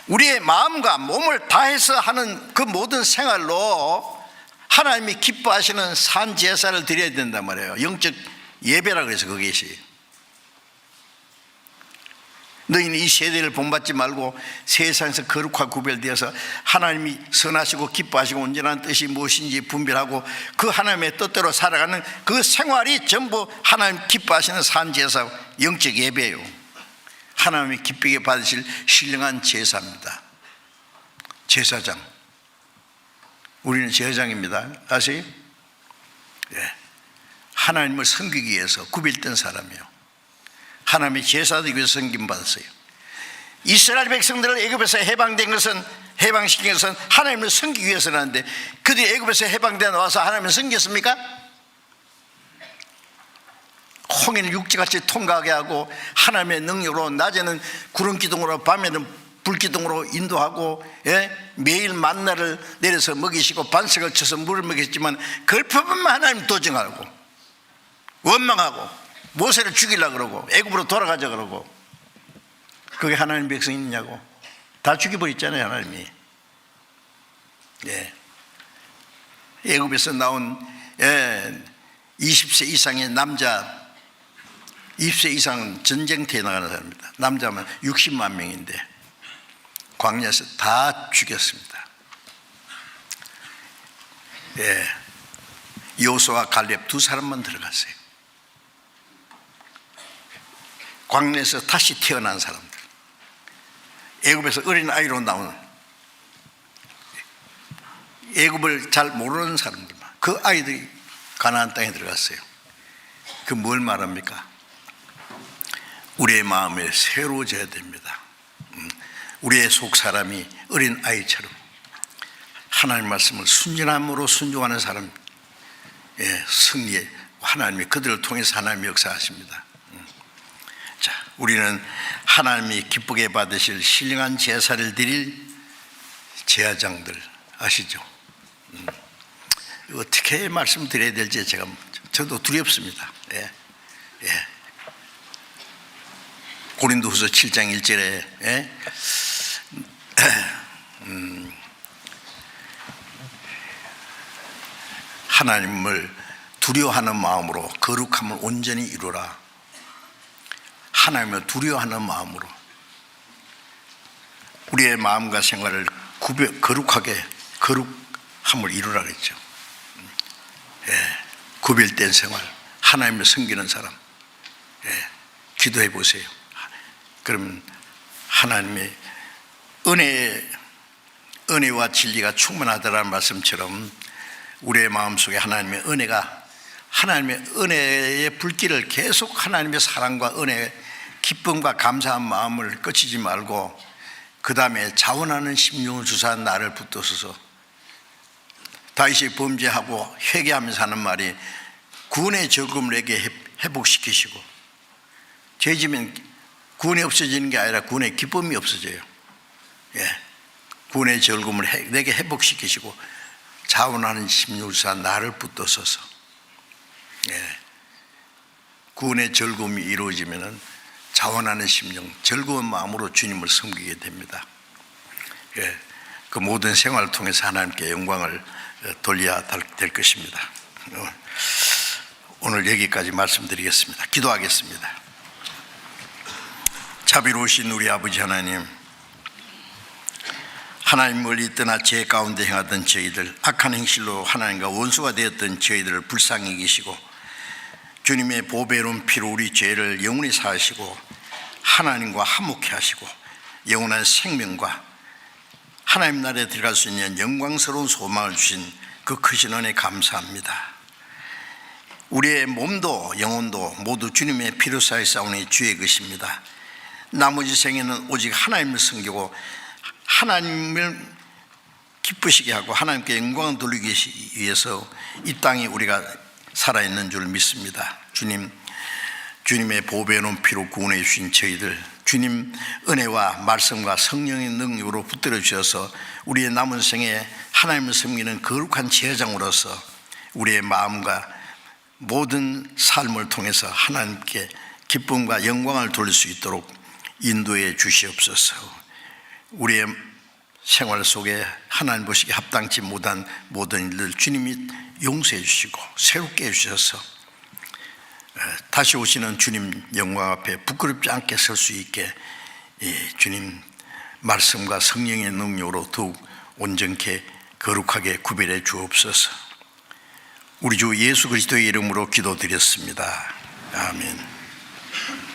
우리의 마음과 몸을 다해서 하는 그 모든 생활로 하나님이 기뻐하시는 산제사를 드려야 된단 말이에요. 영적 예배라고 해서 그것이. 너희는 이 세대를 본받지 말고 세상에서 거룩하고 구별되어서 하나님이 선하시고 기뻐하시고 온전한 뜻이 무엇인지 분별하고 그 하나님의 뜻대로 살아가는 그 생활이 전부 하나님 기뻐하시는 산제사, 영적 예배예요. 하나님이 기쁘게 받으실 신령한 제사입니다. 제사장, 우리는 제사장입니다. 아세요? 하나님을 섬기기 위해서 구별된 사람이에요. 하나님의 제사되기 위해서 섬김받았어요. 이스라엘 백성들을 애굽에서 해방시킨 것은 하나님을 섬기기 위해서라는데, 그들이 애굽에서 해방되어 나와서 하나님을 섬겼습니까? 홍해를 육지같이 통과하게 하고 하나님의 능력으로 낮에는 구름기둥으로 밤에는 불기둥으로 인도하고 매일 만나를 내려서 먹이시고 반석을 쳐서 물을 먹이셨지만 그걸 표범만 하나님 도정하고 원망하고 모세를 죽이려고 그러고 애굽으로 돌아가자 그러고, 그게 하나님 백성이 있냐고. 다 죽여버렸잖아요 하나님이. 애굽에서 나온 20세 이상의 남자, 20세 이상은 전쟁터에 나가는 사람입니다. 남자면 60만 명인데 광야에서 다 죽였습니다. 여호수아와 갈렙 두 사람만 들어갔어요. 광야에서 다시 태어난 사람들, 애굽에서 어린 아이로 나오는, 애굽을 잘 모르는 사람들만, 그 아이들이 가나안 땅에 들어갔어요. 그 뭘 말합니까? 우리의 마음에 새로워져야 됩니다. 우리의 속 사람이 어린 아이처럼 하나님 말씀을 순진함으로 순종하는 사람, 승리에 하나님이 그들을 통해서 하나님이 역사하십니다. 자, 우리는 하나님이 기쁘게 받으실 신령한 제사를 드릴 제사장들 아시죠? 어떻게 말씀드려야 될지 저도 두렵습니다. 고린도후서 7장 1절에 하나님을 두려워하는 마음으로 거룩함을 온전히 이루라. 하나님을 두려워하는 마음으로 우리의 마음과 생활을 거룩함을 이루라 그랬죠. 구별된 생활, 하나님을 섬기는 사람. 기도해 보세요. 그러면 하나님의 은혜와 진리가 충만하다라는 말씀처럼 우리의 마음속에 하나님의 은혜의 불길을 계속 하나님의 사랑과 은혜, 기쁨과 감사한 마음을 꺼치지 말고 그 다음에 자원하는 심령을 주사 나를 붙들어서 다윗이 범죄하고 회개하면서 하는 말이 구원의 적금을 내게 회복시키시고, 죄지면 구원이 없어지는 게 아니라 구원의 기쁨이 없어져요. 구원의 적금을 내게 회복시키시고 자원하는 심령을 주사 나를 붙들어서 구원의 즐거움이 이루어지면 자원하는 심령, 즐거운 마음으로 주님을 섬기게 됩니다. 그 모든 생활을 통해서 하나님께 영광을 돌려야 될 것입니다. 오늘 여기까지 말씀드리겠습니다. 기도하겠습니다. 자비로우신 우리 아버지 하나님, 하나님 멀리 떠나 죄 가운데 행하던 저희들, 악한 행실로 하나님과 원수가 되었던 저희들을 불쌍히 여기시고 주님의 보배로운 피로 우리 죄를 영원히 사하시고 하나님과 화목케 하시고 영원한 생명과 하나님 나라에 들어갈 수 있는 영광스러운 소망을 주신 그 크신 은혜 감사합니다. 우리의 몸도 영혼도 모두 주님의 피로 사이 싸우니 주의 것입니다. 나머지 생에는 오직 하나님을 섬기고 하나님을 기쁘시게 하고 하나님께 영광을 돌리기 위해서 이 땅에 우리가 살아있는 줄 믿습니다. 주님의 보배로운 피로 구원해 주신 저희들, 주님 은혜와 말씀과 성령의 능력으로 붙들어 주셔서 우리의 남은 생에 하나님을 섬기는 거룩한 제사장으로서 우리의 마음과 모든 삶을 통해서 하나님께 기쁨과 영광을 돌릴 수 있도록 인도해 주시옵소서. 우리의 생활 속에 하나님 보시기에 합당치 못한 모든 일들 주님이 용서해 주시고 새롭게 해주셔서 다시 오시는 주님 영광 앞에 부끄럽지 않게 설 수 있게 주님 말씀과 성령의 능력으로 더욱 온전케 거룩하게 구별해 주옵소서. 우리 주 예수 그리스도의 이름으로 기도드렸습니다. 아멘.